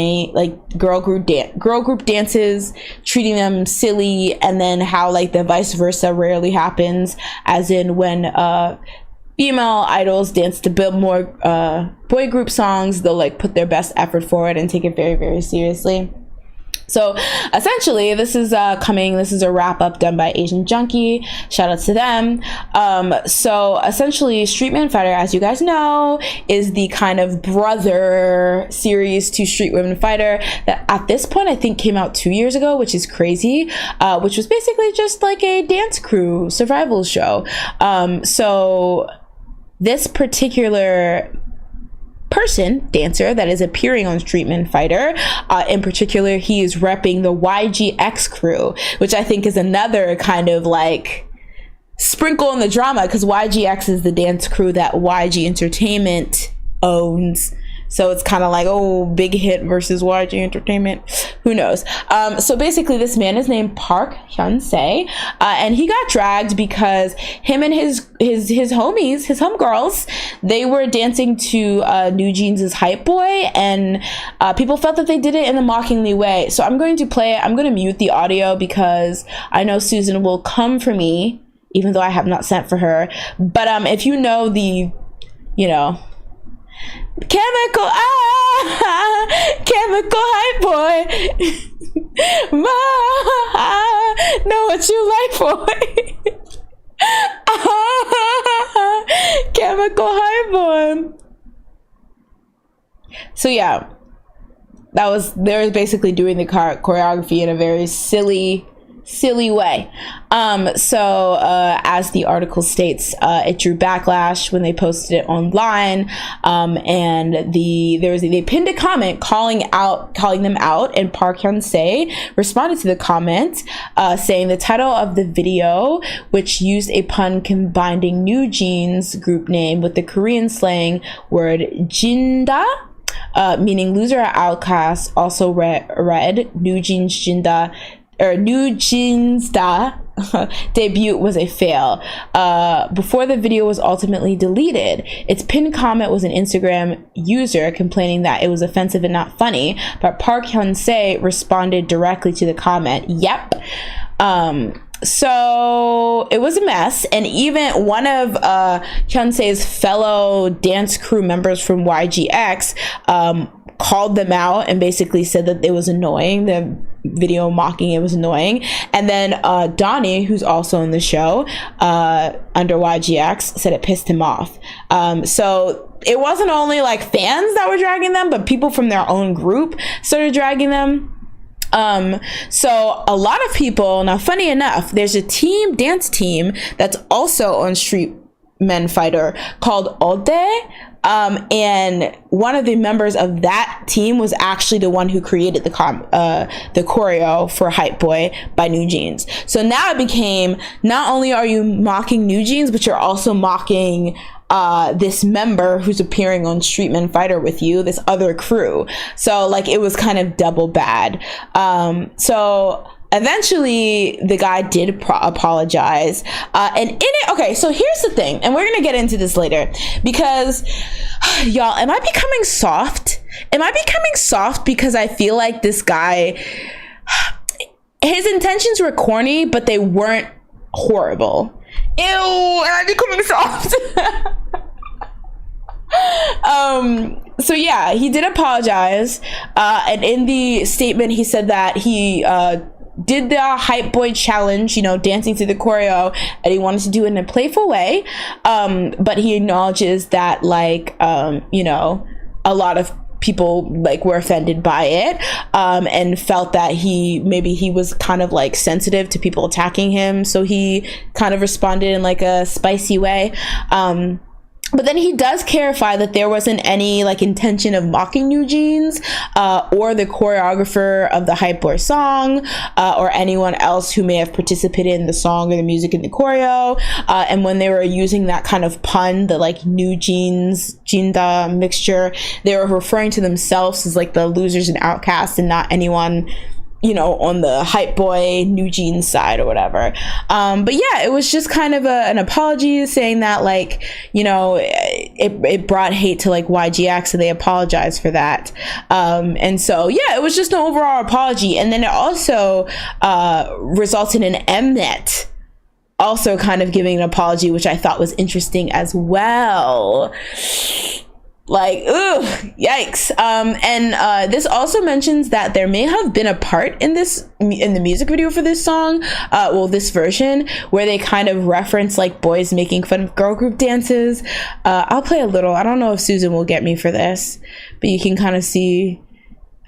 treating them silly, and then how like the vice versa rarely happens, as in when female idols dance to build more boy group songs, they'll like put their best effort forward and take it very, very seriously. So essentially, this is a wrap up done by Asian Junkie. Shout out to them. So essentially, Street Man Fighter, as you guys know, is the kind of brother series to Street Women Fighter that at this point I think came out 2 years ago, which is crazy, which was basically just like a dance crew survival show. So this particular dancer that is appearing on Street Men Fighter, in particular, he is repping the YGX crew, which I think is another kind of like sprinkle in the drama, because YGX is the dance crew that YG Entertainment owns. So it's kind of like, oh, Big Hit versus YG Entertainment. Who knows? So basically, this man is named Park Hyun-se, and he got dragged because him and his homies, his homegirls, they were dancing to New Jeans' Hype Boy, and people felt that they did it in a mockingly way. So I'm going to play it. I'm going to mute the audio because I know Susan will come for me, even though I have not sent for her. But if you know the, chemical hype boy, know what you like, boy. Chemical hype boy. So yeah, they were basically doing the choreography in a very silly way. So as the article states, it drew backlash when they posted it online, and they pinned a comment calling them out, and Park Hyun-se responded to the comment, saying the title of the video, which used a pun combining New Jeans group name with the Korean slang word jinda, meaning loser or outcast, also read New Jeans Jinda, or New Jeans Da debut was a fail. Before the video was ultimately deleted, its pinned comment was an Instagram user complaining that it was offensive and not funny, but Park Hyun-se responded directly to the comment. Yep. So it was a mess, and even one of Hyun-se's fellow dance crew members from YGX called them out and basically said that it was annoying. The video mocking it was annoying. And then Donnie, who's also in the show under YGX, said it pissed him off. So it wasn't only like fans that were dragging them, but people from their own group started dragging them. So a lot of people, now funny enough, there's a dance team that's also on Street Men Fighter called Ode. And one of the members of that team was actually the one who created the choreo for Hype Boy by New Jeans. So now it became, not only are you mocking New Jeans, but you're also mocking this member who's appearing on Streetman Fighter with you, this other crew. So like it was kind of double bad. So eventually the guy did apologize, and in it, okay, so here's the thing, and we're gonna get into this later, because y'all, am I becoming soft because I feel like this guy, his intentions were corny, but they weren't horrible. Ew, am I becoming soft? So yeah, he did apologize, and in the statement he said that he did the hype boy challenge, you know, dancing through the choreo, and he wanted to do it in a playful way, but he acknowledges that, like, you know, a lot of people like were offended by it, and felt that he was kind of like sensitive to people attacking him, so he kind of responded in like a spicy way. But then he does clarify that there wasn't any like intention of mocking New Jeans, or the choreographer of the Hype Boy song, or anyone else who may have participated in the song or the music in the choreo. And when they were using that kind of pun, the like New Jeans, Jinda mixture, they were referring to themselves as like the losers and outcasts, and not anyone, you know, on the Hype Boy New Jeans side or whatever. But yeah, it was just kind of an apology, saying that, like, you know, it brought hate to like YGX, and they apologized for that. And so yeah, it was just an overall apology. And then it also resulted in Mnet also kind of giving an apology, which I thought was interesting as well. Like, ugh, yikes. And this also mentions that there may have been a part in the music video for this song, well, this version, where they kind of reference like boys making fun of girl group dances. I'll play a little. I don't know if Susan will get me for this, but you can kind of see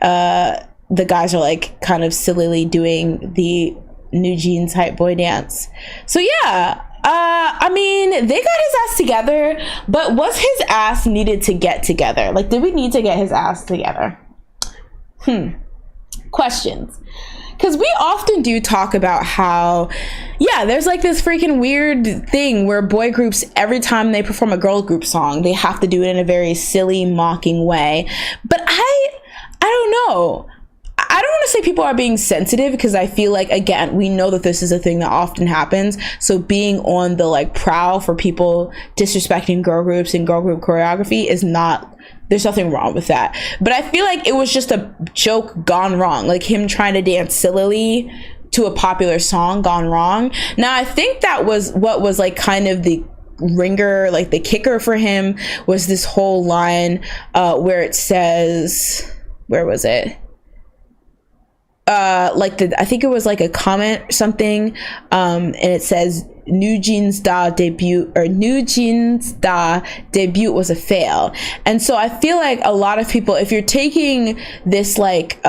the guys are like kind of sillily doing the New Jeans Hype Boy dance. So yeah, I mean, they got his ass together, but was his ass needed to get together? Like, did we need to get his ass together? Questions. Because we often do talk about how, yeah, there's like this freaking weird thing where boy groups, every time they perform a girl group song, they have to do it in a very silly, mocking way. But I don't know. I don't want to say people are being sensitive, because I feel like, again, we know that this is a thing that often happens. So being on the like prowl for people disrespecting girl groups and girl group choreography is not, there's nothing wrong with that. But I feel like it was just a joke gone wrong, like him trying to dance sillily to a popular song gone wrong. Now, I think that was what was like kind of the ringer, like the kicker for him, was this whole line where it says, where was it? I think it was like a comment or something, and it says New Jeans da debut, or New Jeans da debut was a fail. And so I feel like a lot of people, if you're taking this like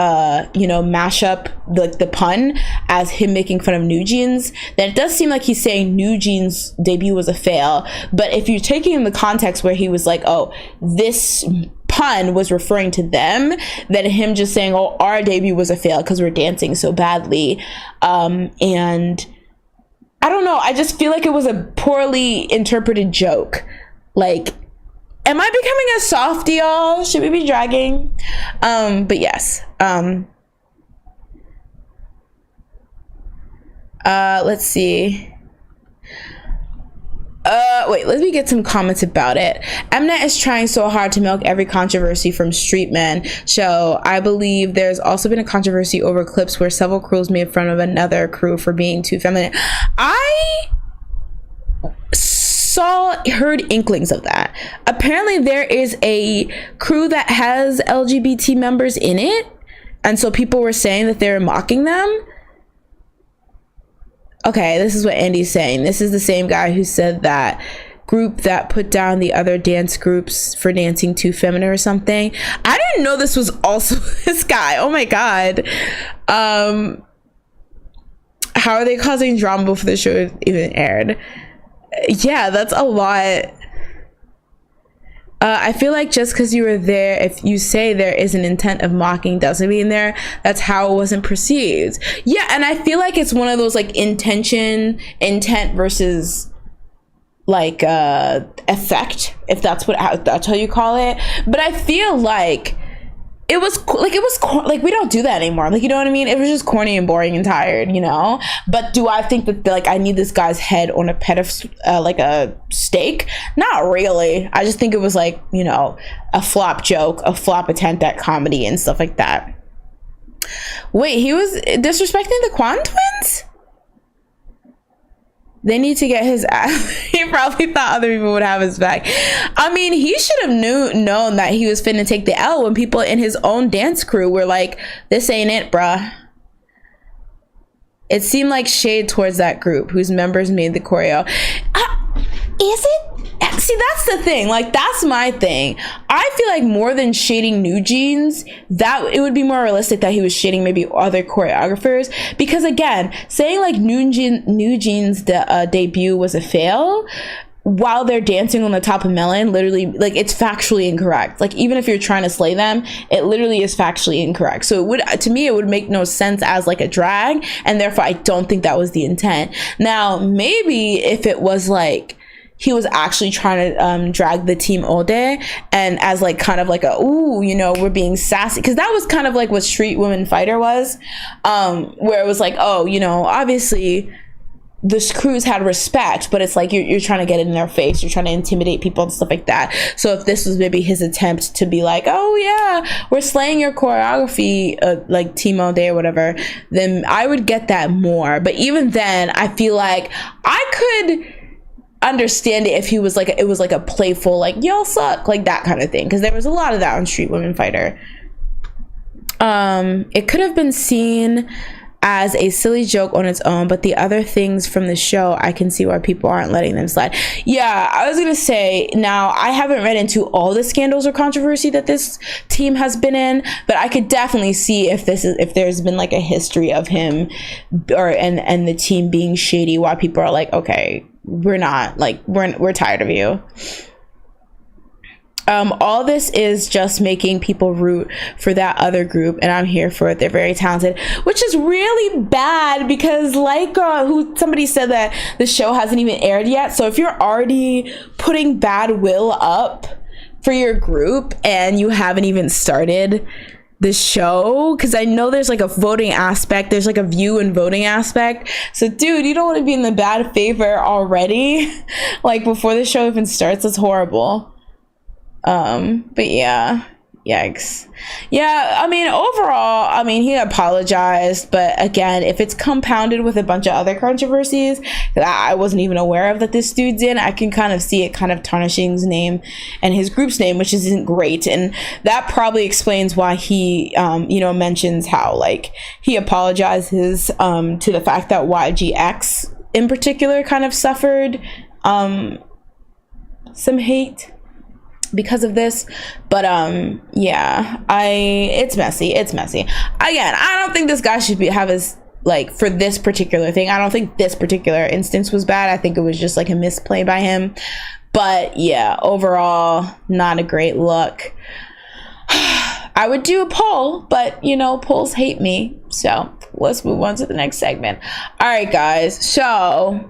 you know, mashup, like the pun as him making fun of New Jeans, then it does seem like he's saying New Jeans debut was a fail. But if you're taking in the context where he was like, oh, this pun was referring to them, than him just saying, oh, our debut was a fail because we're dancing so badly. And I don't know, I just feel like it was a poorly interpreted joke. Like, am I becoming a softie, y'all? Should we be dragging? But yes. Let's see. Wait, let me get some comments about it. Mnet is trying so hard to milk every controversy from Streetman show. I believe there's also been a controversy over clips where several crews made fun of another crew for being too feminine. I heard inklings of that. Apparently there is a crew that has LGBT members in it, and so people were saying that they were mocking them. Okay, this is what Andy's saying. This is the same guy who said that group that put down the other dance groups for dancing too feminine or something. I didn't know this was also this guy. Oh my god. How are they causing drama before the show even aired? Yeah, that's a lot. I feel like just because you were there, if you say there is an intent of mocking, doesn't mean that's how it wasn't perceived. Yeah, and I feel like it's one of those like intent versus like effect, if that's how you call it. But I feel like it was like we don't do that anymore. Like, you know what I mean? It was just corny and boring and tired, you know? But do I think that, like, I need this guy's head on a like a stake? Not really. I just think it was, like, you know, a flop joke, a flop attempt at comedy and stuff like that. Wait, he was disrespecting the Kwan twins? They need to get his ass. He probably thought other people would have his back. I mean, he should have known that he was finna take the L when people in his own dance crew were like, this ain't it, bruh. It seemed like shade towards that group whose members made the choreo. Is it? See, that's the thing. Like, that's my thing. I feel like more than shading New Jeans, that it would be more realistic that he was shading maybe other choreographers. Because again, saying like New Jeans' debut was a fail while they're dancing on the top of Melon, literally, like, it's factually incorrect. Like, even if you're trying to slay them, it literally is factually incorrect. So it would, to me, it would make no sense as like a drag, and therefore I don't think that was the intent. Now, maybe if it was like he was actually trying to drag the team Ode, and as like kind of like a, ooh, you know, we're being sassy, because that was kind of like what Street Women Fighter was, where it was like, oh, you know, obviously the crews had respect, but it's like you're trying to get in their face, you're trying to intimidate people and stuff like that. So if this was maybe his attempt to be like, oh yeah, we're slaying your choreography, like Team Ode or whatever, then I would get that more. But even then, I feel like I could understand it if it was like a playful, like, y'all suck, like that kind of thing, because there was a lot of that on Street Women Fighter. It could have been seen as a silly joke on its own, but the other things from the show, I can see why people aren't letting them slide. Yeah, I was gonna say, now I haven't read into all the scandals or controversy that this team has been in, but I could definitely see if there's been like a history of him and the team being shady, why people are like, okay, we're not, like, we're tired of you. All this is just making people root for that other group, and I'm here for it. They're very talented, which is really bad, because like somebody said that the show hasn't even aired yet. So if you're already putting bad will up for your group and you haven't even started the show, because I know there's like a voting aspect, there's like a view and voting aspect, so dude, you don't want to be in the bad favor already like before the show even starts. That's horrible. But yeah, yikes. Yeah, I mean, overall, I mean, he apologized, but again, if it's compounded with a bunch of other controversies that I wasn't even aware of that this dude's in, I can kind of see it kind of tarnishing his name and his group's name, which isn't great. And that probably explains why he you know, mentions how like he apologizes to the fact that YGX in particular kind of suffered some hate because of this. But yeah, it's messy. Again, I don't think this guy should have his, like, for this particular thing, I don't think this particular instance was bad. I think it was just like a misplay by him. But yeah, overall, not a great look. I would do a poll, but you know, polls hate me, so let's move on to the next segment. All right, guys, so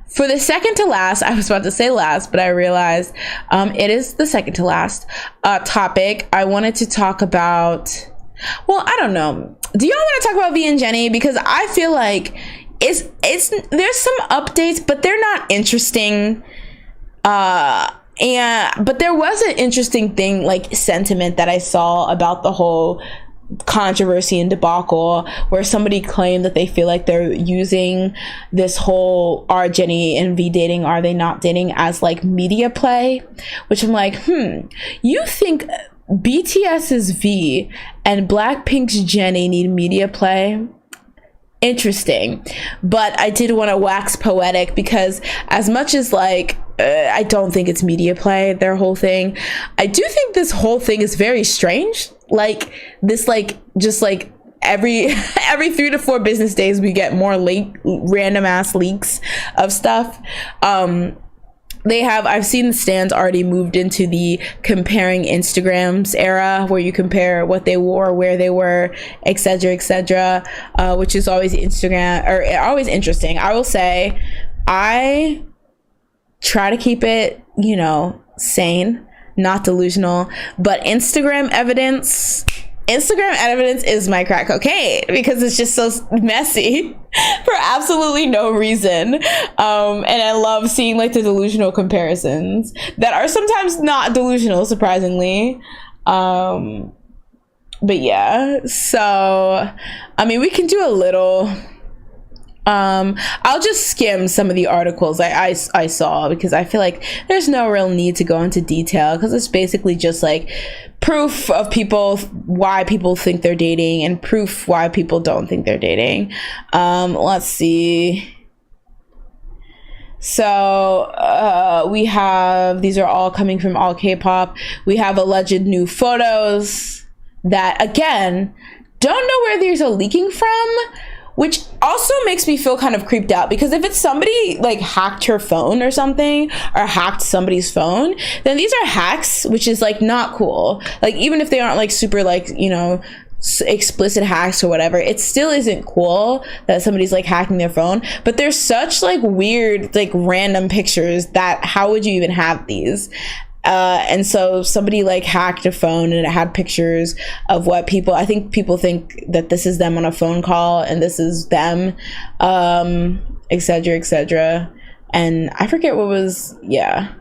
for the second to last, I was about to say last, but I realized it is the second to last topic. I wanted to talk about, well, I don't know. Do y'all want to talk about V and Jennie? Because I feel like it's there's some updates, but they're not interesting. But there was an interesting thing, like sentiment that I saw about the whole controversy and debacle, where somebody claimed that they feel like they're using this whole are Jennie and V dating, are they not dating, as like media play, which I'm like, you think BTS's V and Blackpink's Jennie need media play? Interesting. But I did want to wax poetic, because as much as like I don't think it's media play, their whole thing, I do think this whole thing is very strange. Like this, like just like every 3 to 4 business days we get more random ass leaks of stuff. I've seen the stands already moved into the comparing Instagrams era, where you compare what they wore, where they were, etc., which is always always interesting. I will say, I try to keep it, you know, sane, not delusional. But Instagram evidence is my crack cocaine, because it's just so messy for absolutely no reason. And I love seeing like the delusional comparisons that are sometimes not delusional, surprisingly. But yeah, so I mean, we can do a little. I'll just skim some of the articles I saw, because I feel like there's no real need to go into detail, because it's basically just like proof of people, why people think they're dating, and proof why people don't think they're dating. Let's see. So we have, these are all coming from All Kpop. We have alleged new photos that, again, don't know where these are leaking from, which also makes me feel kind of creeped out, because if it's somebody like hacked her phone or something, or hacked somebody's phone, then these are hacks, which is like not cool. Like, even if they aren't like super like, you know, explicit hacks or whatever, it still isn't cool that somebody's like hacking their phone. But there's such like weird, like random pictures that how would you even have these? And so somebody like hacked a phone, and it had pictures of what people, I think people think that this is them on a phone call and this is them, etc., etc. And I forget what was, yeah.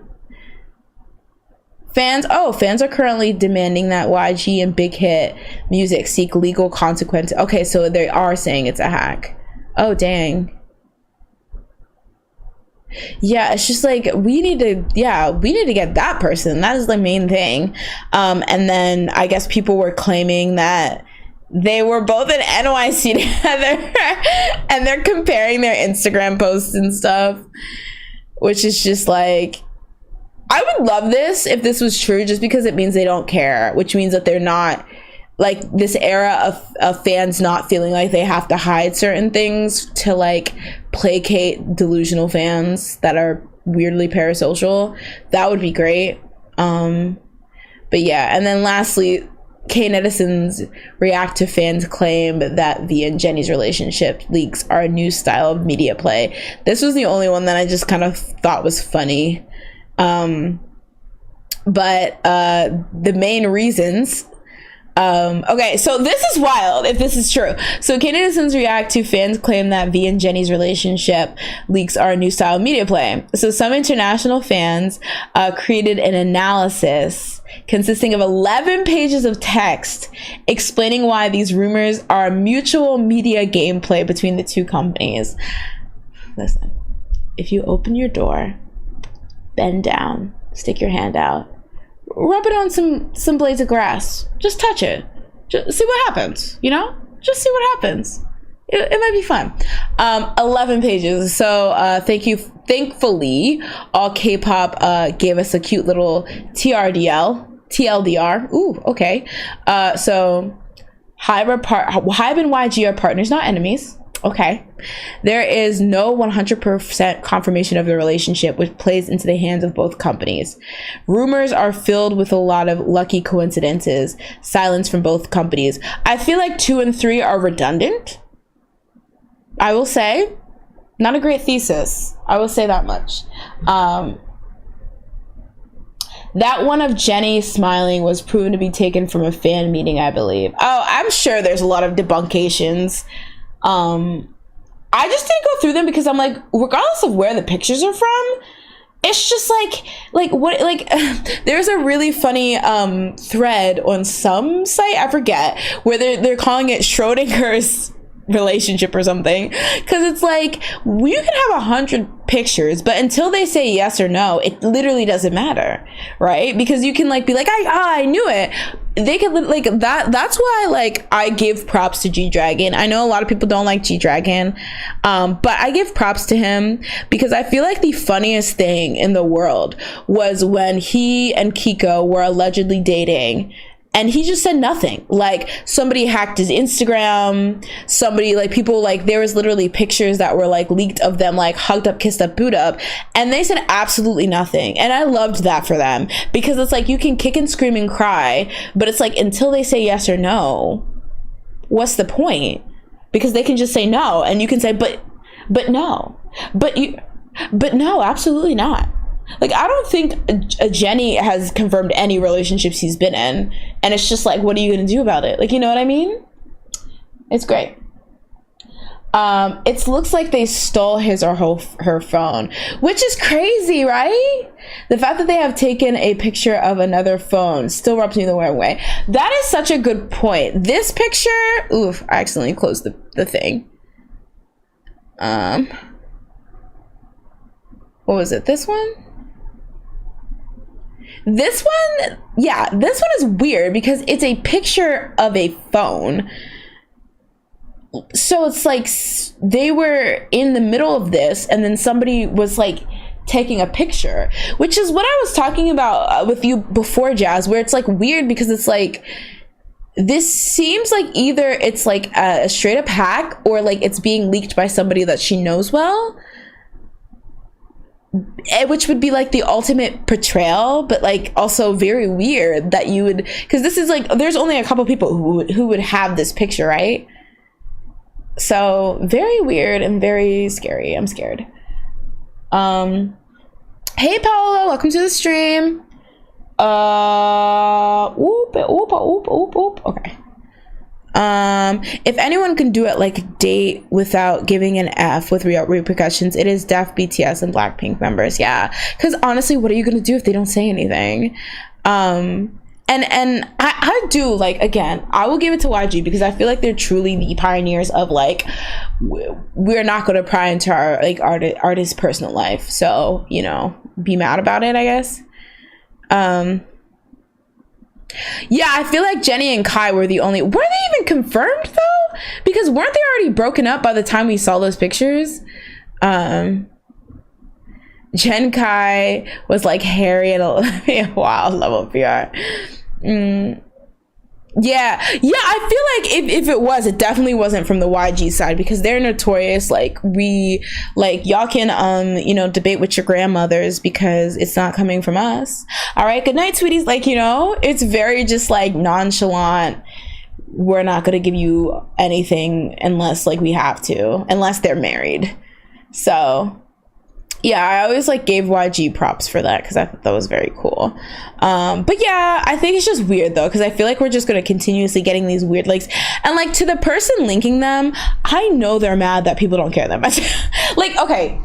Fans are currently demanding that YG and Big Hit Music seek legal consequences. Okay, so they are saying it's a hack. Oh, dang. Yeah, it's just like we need to get that person. That is the main thing. And then I guess people were claiming that they were both in NYC together and they're comparing their Instagram posts and stuff, which is just like, I would love this if this was true, just because it means they don't care, which means that they're not like this era of fans not feeling like they have to hide certain things to like placate delusional fans that are weirdly parasocial. That would be great. But yeah, and then lastly, K-netizens react to fans' claim that V and Jennie's relationship leaks are a new style of media play. This was the only one that I just kind of thought was funny. But the main reasons, okay, so this is wild if this is true. So K-netizens react to fans' claim that V and Jennie's relationship leaks are a new style of media play. So some international fans created an analysis consisting of 11 pages of text explaining why these rumors are a mutual media gameplay between the two companies. Listen, if you open your door, bend down, stick your hand out, rub it on some blades of grass, just touch it, just see what happens, you know, just see what happens. It might be fun. 11 pages. So thankfully All Kpop gave us a cute little TLDR. Ooh, okay. So Hybe and YG are partners, not enemies. Okay. There is no 100% confirmation of the relationship, which plays into the hands of both companies. Rumors are filled with a lot of lucky coincidences. Silence from both companies. I feel like 2 and 3 are redundant. I will say, not a great thesis. I will say that much. That one of Jennie smiling was proven to be taken from a fan meeting, I believe. Oh, I'm sure there's a lot of debunkations. I just didn't go through them because I'm like, regardless of where the pictures are from, it's just like what, like there's a really funny thread on some site, I forget, where they're calling it Schrodinger's relationship or something, because it's like you can have 100 pictures, but until they say yes or no, it literally doesn't matter, right? Because you can like be like, I knew it. They could like that. That's why like I give props to G-Dragon. I know a lot of people don't like G-Dragon, but I give props to him because I feel like the funniest thing in the world was when he and Kiko were allegedly dating. And he just said nothing. Like somebody hacked his Instagram, somebody like people like there was literally pictures that were like leaked of them like hugged up, kissed up, booed up. And they said absolutely nothing. And I loved that for them because it's like you can kick and scream and cry, but it's like until they say yes or no, what's the point? Because they can just say no and you can say, but no, but no, absolutely not. Like, I don't think Jennie has confirmed any relationships he's been in, and it's just like, what are you gonna do about it? Like, you know what I mean? It's great. It looks like they stole his or her phone, which is crazy, right? The fact that they have taken a picture of another phone still rubs me the wrong way. That is such a good point. This picture, oof, I accidentally closed the thing. What was it? This one? This one? Yeah, this one is weird because it's a picture of a phone. So it's like they were in the middle of this and then somebody was like taking a picture, which is what I was talking about with you before, Jazz, where it's like weird because it's like, this seems like either it's like a straight up hack or like it's being leaked by somebody that she knows well, which would be like the ultimate portrayal, but like also very weird that you would, because this is like, there's only a couple people who would have this picture, right? So very weird and very scary. I'm scared. Hey Paolo, welcome to the stream. Okay. If anyone can do it like a date without giving an F with real repercussions, it is Def, BTS, and Blackpink members. Yeah, because honestly, what are you gonna do if they don't say anything? And I do, like, again, I will give it to YG because I feel like they're truly the pioneers of like, we're not going to pry into our like artist's personal life. So, you know, be mad about it, I guess. Yeah, I feel like Jennie and Kai were the only, were they even confirmed though? Because weren't they already broken up by the time we saw those pictures? Jen Kai was like Harry and Olivia. Wow, level PR. Yeah, I feel like if it was, it definitely wasn't from the YG side because they're notorious. Like, y'all can you know, debate with your grandmothers because it's not coming from us. All right, good night, sweeties. Like, you know, it's very just like nonchalant. We're not gonna give you anything unless like we have to, unless they're married. So yeah, I always like gave YG props for that because I thought that was very cool. But yeah, I think it's just weird though because I feel like we're just going to continuously getting these weird links. And like, to the person linking them, I know they're mad that people don't care that much. Like, okay,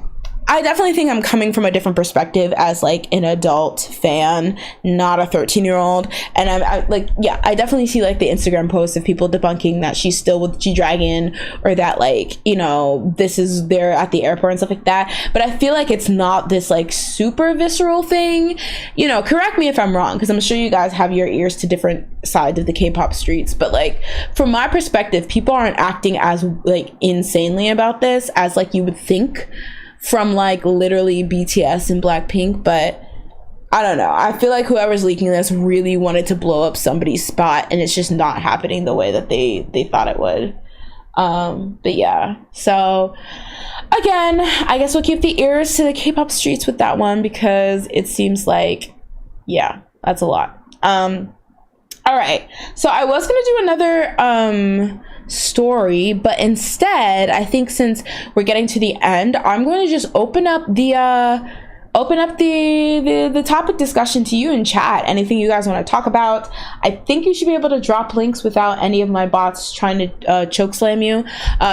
I definitely think I'm coming from a different perspective as like an adult fan, not a 13-year-old. And I like, yeah, I definitely see like the Instagram posts of people debunking that she's still with G-Dragon or that like, you know, this is there at the airport and stuff like that. But I feel like it's not this like super visceral thing. You know, correct me if I'm wrong, because I'm sure you guys have your ears to different sides of the K-pop streets. But like, from my perspective, people aren't acting as like insanely about this as like you would think from like literally BTS and Blackpink. But I don't know, I feel like whoever's leaking this really wanted to blow up somebody's spot and it's just not happening the way that they thought it would. But yeah, so again, I guess we'll keep the ears to the K-pop streets with that one because it seems like, yeah, that's a lot. All right, so I was gonna do another story, but instead I think since we're getting to the end, I'm going to just open up the topic discussion to you in chat. Anything you guys want to talk about. I think you should be able to drop links without any of my bots trying to choke slam you.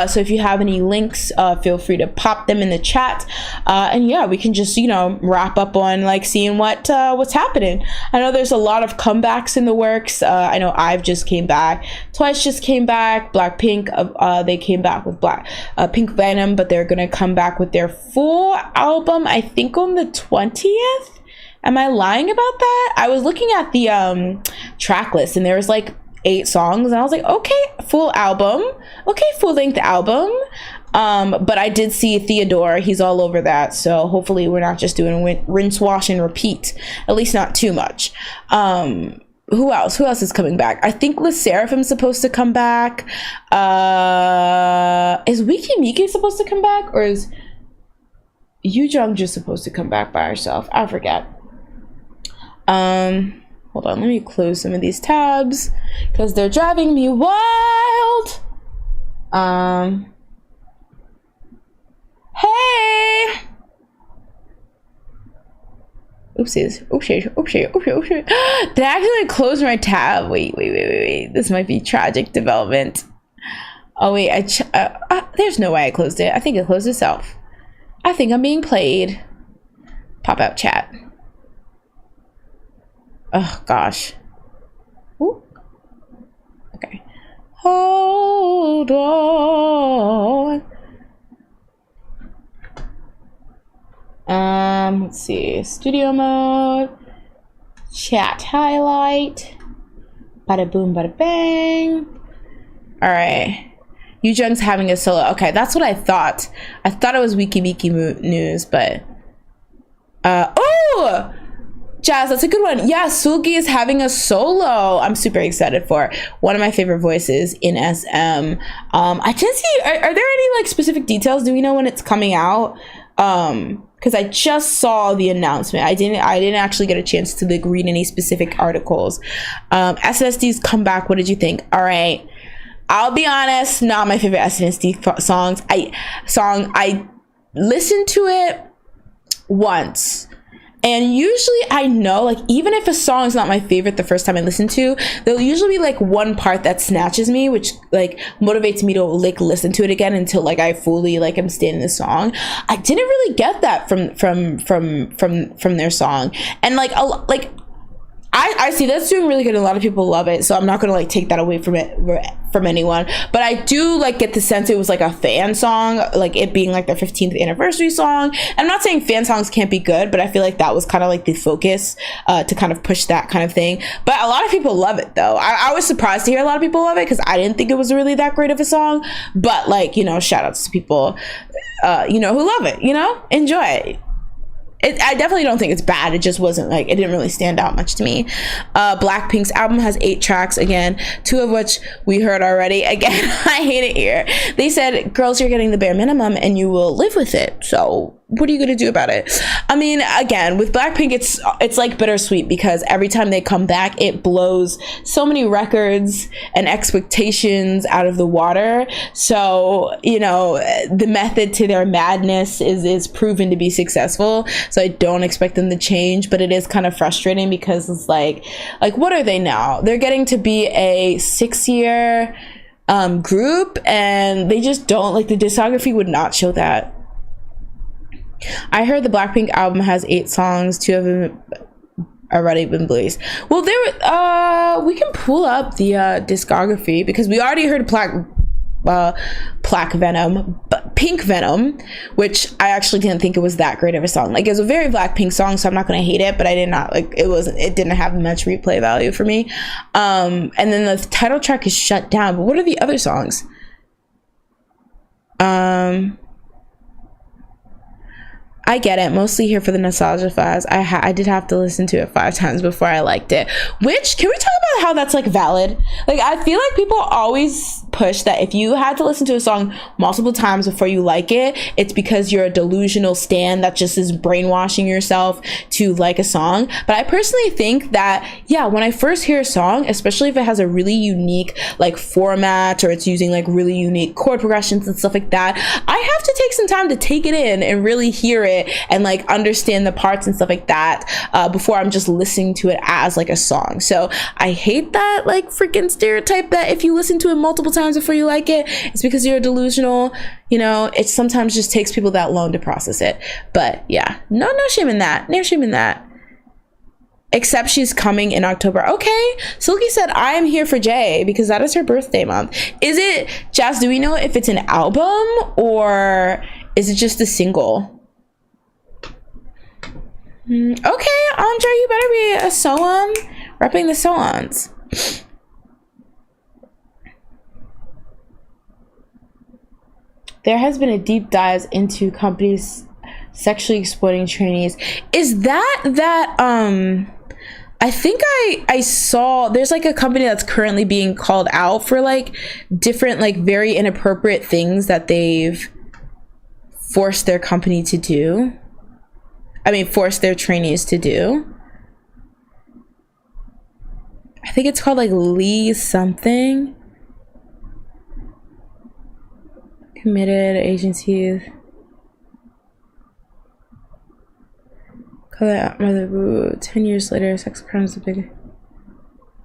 So if you have any links, feel free to pop them in the chat. And yeah, we can just, you know, wrap up on like seeing what's happening. I know there's a lot of comebacks in the works. I know IVE just came back. Twice just came back. Blackpink, they came back with Pink Venom, but they're gonna come back with their full album, I think on the 20th. Am I lying about that? I was looking at the track list and there was like 8 songs and I was like, okay, full album, okay, full-length album. But I did see Theodore, he's all over that, so hopefully we're not just doing rinse, wash, and repeat, at least not too much. Who else is coming back? I think Le Seraphim's supposed to come back. Is Wiki Miki supposed to come back, or is Yoojung just supposed to come back by herself? I forget. Hold on, let me close some of these tabs because they're driving me wild. Hey, Oopsies. Oopsies. Oopsies. Oopsies. Oopsies. Did I actually close my tab? Wait. This might be tragic development. Oh, wait. There's no way I closed it. I think it closed itself. I think I'm being played. Pop out chat. Oh, gosh. Ooh. Okay. Hold on. Let's see. Studio mode. Chat highlight. Bada boom, bada bang. All right. Yoojung's having a solo. Okay, that's what I thought. I thought it was Wiki news, but oh, Jazz, that's a good one. Yeah, Sulgi is having a solo. I'm super excited for it. One of my favorite voices in SM. I didn't see. Are there any like specific details? Do we know when it's coming out? Because I just saw the announcement. I didn't actually get a chance to like read any specific articles. SNSD's comeback. What did you think? All right, I'll be honest. Not my favorite SNSD songs. I listened to it once. And usually I know, like, even if a song is not my favorite the first time I listen to, there'll usually be like one part that snatches me, which like motivates me to like listen to it again until like I fully like am staying in the song. I didn't really get that from their song. And like I see that's doing really good and a lot of people love it, so I'm not gonna like take that away from anyone, but I do like get the sense it was like a fan song, like it being like their 15th anniversary song. And I'm not saying fan songs can't be good, but I feel like that was kind of like the focus to kind of push that kind of thing. But a lot of people love it though. I was surprised to hear a lot of people love it because I didn't think it was really that great of a song, but like, you know, shout outs to people you know, who love it, you know, enjoy it. I definitely don't think it's bad. It just wasn't like, it didn't really stand out much to me. Blackpink's album has 8 tracks, again, 2 of which we heard already. Again, I hate it here. They said, girls, you're getting the bare minimum and you will live with it. So what are you gonna do about it? I mean, again, with Blackpink, it's like bittersweet because every time they come back, it blows so many records and expectations out of the water. So, you know, the method to their madness is proven to be successful. So I don't expect them to change, but it is kind of frustrating because it's like what are they now? They're getting to be a 6-year group, and they just don't, like, the discography would not show that. I heard the Blackpink album has 8 songs, 2 of them already been released. Well, we can pull up the discography because we already heard Pink Venom, which I actually didn't think it was that great of a song. Like, it was a very Blackpink song, so I'm not gonna hate it, but I did not like it didn't have much replay value for me. And then the title track is Shut Down. But what are the other songs? I get it, mostly here for the nostalgia files. I did have to listen to it 5 times before I liked it. Which, can we talk about how that's like valid? Like, I feel like people always push that if you had to listen to a song multiple times before you like it, it's because you're a delusional stan that just is brainwashing yourself to like a song. But I personally think that, yeah, when I first hear a song, especially if it has a really unique like format or it's using like really unique chord progressions and stuff like that, I have to take some time to take it in and really hear it and like understand the parts and stuff like that before I'm just listening to it as like a song. So I hate that like freaking stereotype that if you listen to it multiple times before you like it, it's because you're delusional. You know, it sometimes just takes people that long to process it. But yeah, no shame in that. No shame in that. Except she's coming in October. Okay, Silky said I am here for Jay because that is her birthday month. Is it, Jazz, do we know if it's an album or is it just a single? Okay, Andre, you better be a Soan, repping the Soans. There has been a deep dive into companies sexually exploiting trainees. Is that I think I saw there's like a company that's currently being called out for like different like very inappropriate things that they've forced their company to do. I mean, force their trainees to do. I think it's called like Lee something. Committed agencies. Mother Boo. 10 years later, sex crimes have been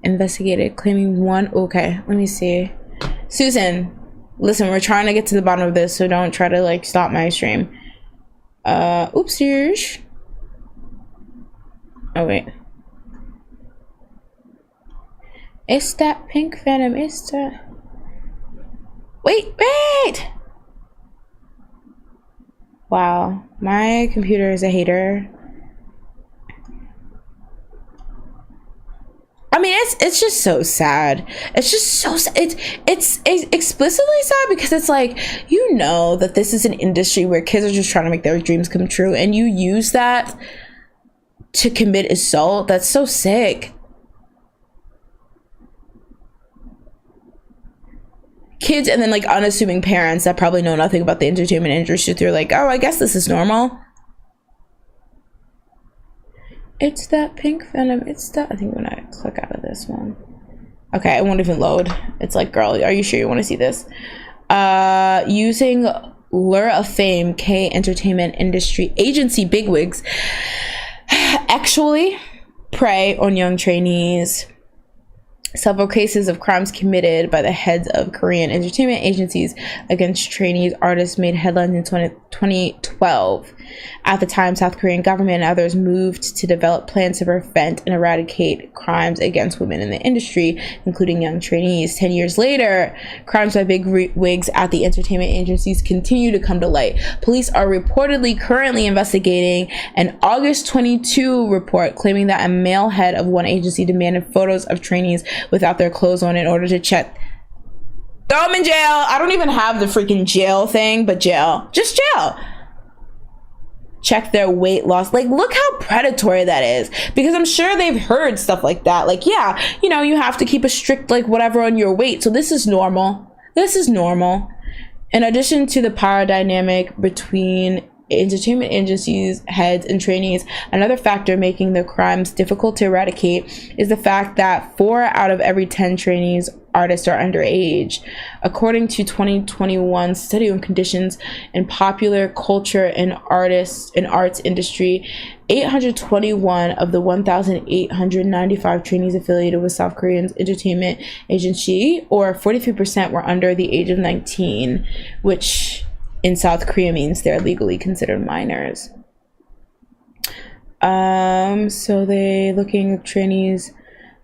investigated, claiming one. Okay, let me see. Susan, listen, we're trying to get to the bottom of this, so don't try to like stop my stream. Oopsies. Oh wait. It's that pink venom. It's that. Wait. Wow, my computer is a hater. I mean, it's just so sad. It's just so sad. It's explicitly sad because it's like, you know that this is an industry where kids are just trying to make their dreams come true, and you use that to commit assault. That's so sick. Kids and then like unassuming parents that probably know nothing about the entertainment industry, they're like, oh, I guess this is normal. It's that pink venom. It's that. I think when I click out of this one, okay, it won't even load. It's like, girl, are you sure you want to see this? Using lure of fame, K entertainment industry agency bigwigs actually prey on young trainees. Several cases of crimes committed by the heads of Korean entertainment agencies against trainees artists made headlines in 2012. At the time, South Korean government and others moved to develop plans to prevent and eradicate crimes against women in the industry, including young trainees. 10 years later, crimes by big wigs at the entertainment agencies continue to come to light. Police are reportedly currently investigating an August 22 report claiming that a male head of one agency demanded photos of trainees without their clothes on in order to check. Throw them in jail. I don't even have the freaking jail thing, but jail. Just jail. Check their weight loss. Like, look how predatory that is, because I'm sure they've heard stuff like that. Like, yeah, you know, you have to keep a strict like whatever on your weight, so this is normal. In addition to the power dynamic between entertainment agencies heads and trainees, another factor making the crimes difficult to eradicate is the fact that 4 out of every 10 trainees artists are underage. According to 2021 study on conditions in popular culture and arts industry, 821 of the 1,895 trainees affiliated with South Korea's entertainment agency, or 43%, were under the age of 19, which in South Korea means they're legally considered minors. So they looking at trainees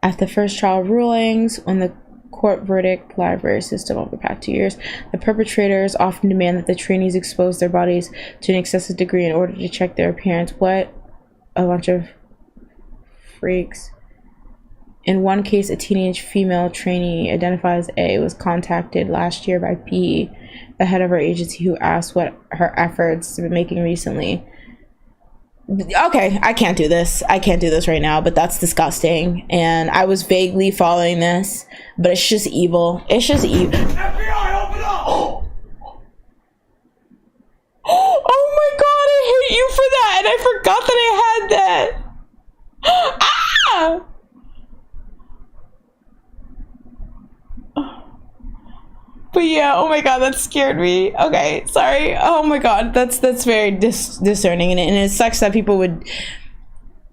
at the first trial rulings on the court verdict library system over the past 2 years. The perpetrators often demand that the trainees expose their bodies to an excessive degree in order to check their appearance. What a bunch of freaks. In one case, a teenage female trainee identified as A was contacted last year by B, the head of her agency, who asked what her efforts have been making recently. Okay, I can't do this right now, but that's disgusting, and I was vaguely following this, but it's just evil. FBI, open up! Oh my god, I hate you for that, and I forgot that I had that. Ah! But yeah, oh my god, that scared me. Okay, sorry. Oh my god, that's very discerning, and it sucks that people would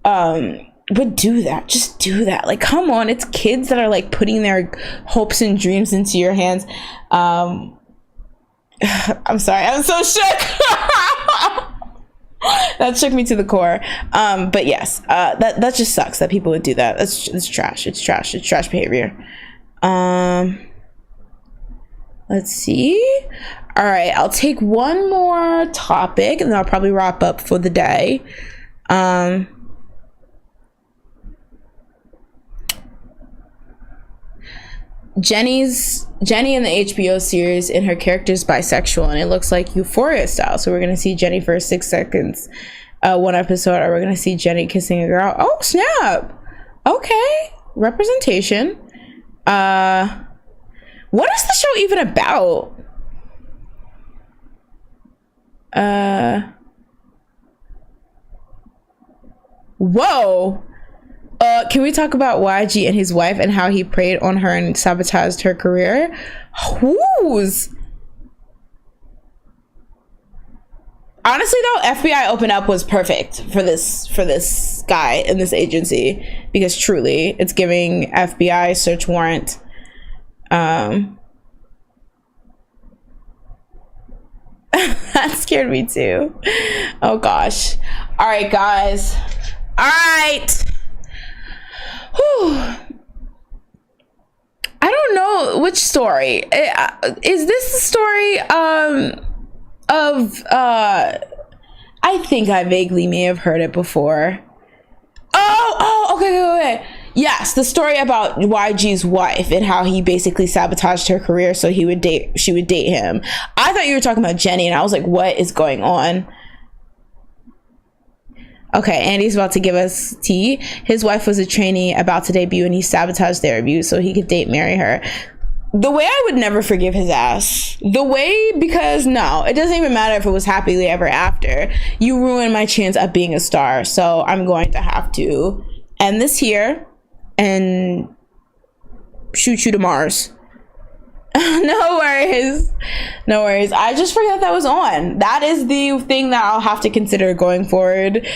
do that. Just do that. Like, come on, it's kids that are like putting their hopes and dreams into your hands. I'm sorry, I'm so shook. That shook me to the core. But yes, that just sucks that people would do that. It's trash. It's trash behavior. Let's see. All right, I'll take one more topic and then I'll probably wrap up for the day. Jennie in the HBO series, and her character is bisexual, and it looks like Euphoria style. So we're gonna see Jennie for 6 seconds, one episode, or we're gonna see Jennie kissing a girl. Oh snap! Okay, representation. What is the show even about? Whoa. Can we talk about YG and his wife and how he preyed on her and sabotaged her career? Whose? Honestly though, FBI open up was perfect for this guy in this agency, because truly it's giving FBI search warrant. That scared me too. Oh gosh. All right, guys. All right. Whew. I don't know which story. Is this the story of I think I vaguely may have heard it before. Okay. Yes, the story about YG's wife and how he basically sabotaged her career so she would date him. I thought you were talking about Jennie, and I was like, what is going on? Okay, Andy's about to give us tea. His wife was a trainee about to debut, and he sabotaged their debut so he could marry her. The way I would never forgive his ass. Because no, it doesn't even matter if it was happily ever after. You ruined my chance of being a star, so I'm going to have to end this here and shoot you to Mars. No worries. I just forgot that was on. That is the thing that I'll have to consider going forward,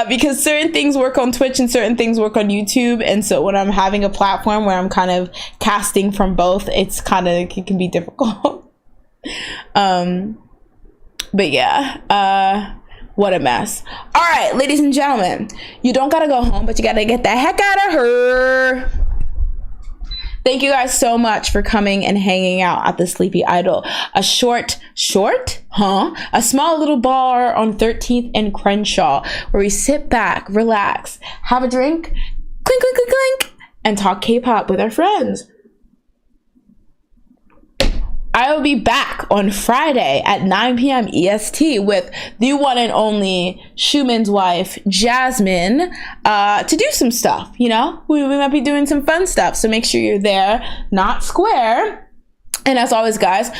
because certain things work on Twitch and certain things work on YouTube, and so when I'm having a platform where I'm kind of casting from both, it can be difficult. But yeah, what a mess. All right, ladies and gentlemen, you don't gotta go home, but you gotta get the heck out of here. Thank you guys so much for coming and hanging out at the Sleepy Idol. A a small little bar on 13th and Crenshaw, where we sit back, relax, have a drink, clink, clink, clink, clink, and talk K-pop with our friends. I will be back on Friday at 9 p.m. EST with the one and only Schumann's wife, Jasmine, to do some stuff, we might be doing some fun stuff, so make sure you're there, not square. And as always, guys,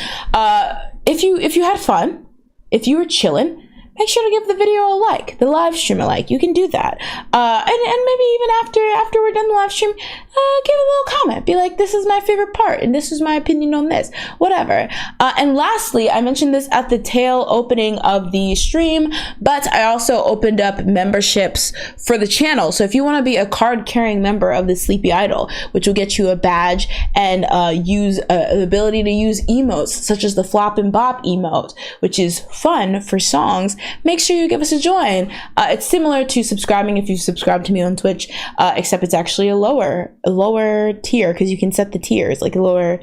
if you had fun, if you were chilling, make sure to give the video a like, the live stream a like. You can do that. And maybe even after we're done the live stream, give a little comment. Be like, this is my favorite part, and this is my opinion on this, whatever. And lastly, I mentioned this at the tail opening of the stream, but I also opened up memberships for the channel. So if you want to be a card-carrying member of the Sleepy Idol, which will get you a badge and use the ability to use emotes, such as the Flop and Bop emote, which is fun for songs, make sure you give us a join. It's similar to subscribing if you subscribe to me on Twitch, except it's actually a lower tier, because you can set the tiers, like a lower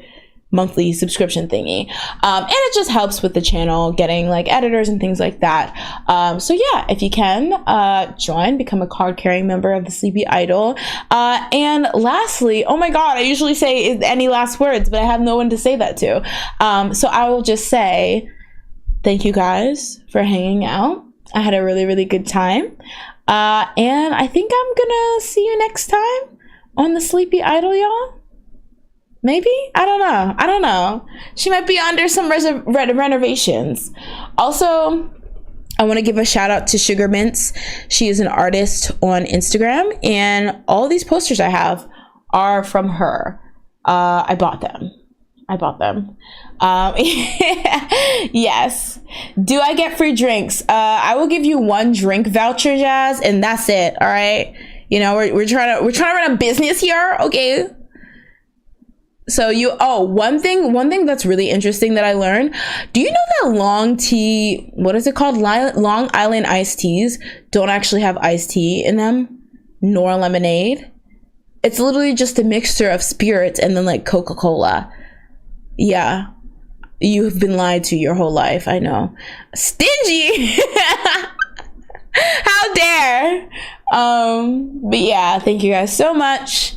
monthly subscription thingy, and it just helps with the channel getting like editors and things like that. So yeah, if you can become a card carrying member of the Sleepy Idol. And lastly, oh my god, I usually say any last words, but I have no one to say that to, so I will just say thank you guys for hanging out. I had a really, really good time. And I think I'm gonna see you next time on the Sleepy Idol, y'all. Maybe? I don't know. She might be under some renovations. Also, I want to give a shout out to Sugar Mints. She is an artist on Instagram, and all these posters I have are from her. I bought them. Yes. Do I get free drinks? I will give you one drink voucher, Jazz, and that's it. All right. We're trying to run a business here. Okay. So one thing that's really interesting that I learned. Do you know that long tea, what is it called? Long Island iced teas don't actually have iced tea in them, nor lemonade. It's literally just a mixture of spirits and then like Coca-Cola. Yeah. You have been lied to your whole life. I know. Stingy. How dare. But yeah, thank you guys so much.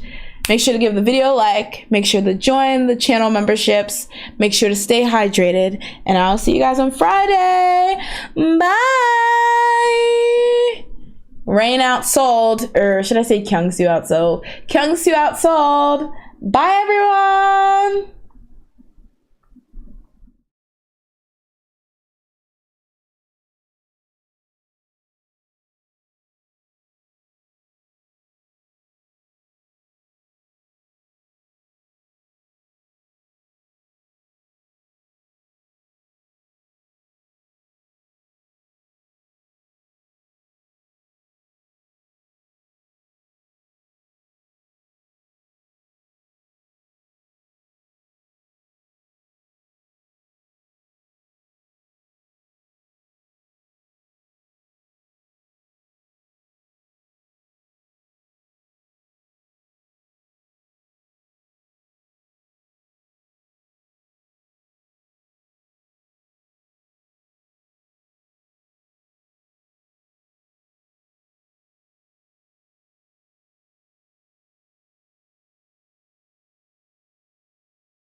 Make sure to give the video a like. Make sure to join the channel memberships. Make sure to stay hydrated. And I'll see you guys on Friday. Bye. Rain outsold. Or should I say Kyungsu outsold? Kyungsu outsold. Bye, everyone.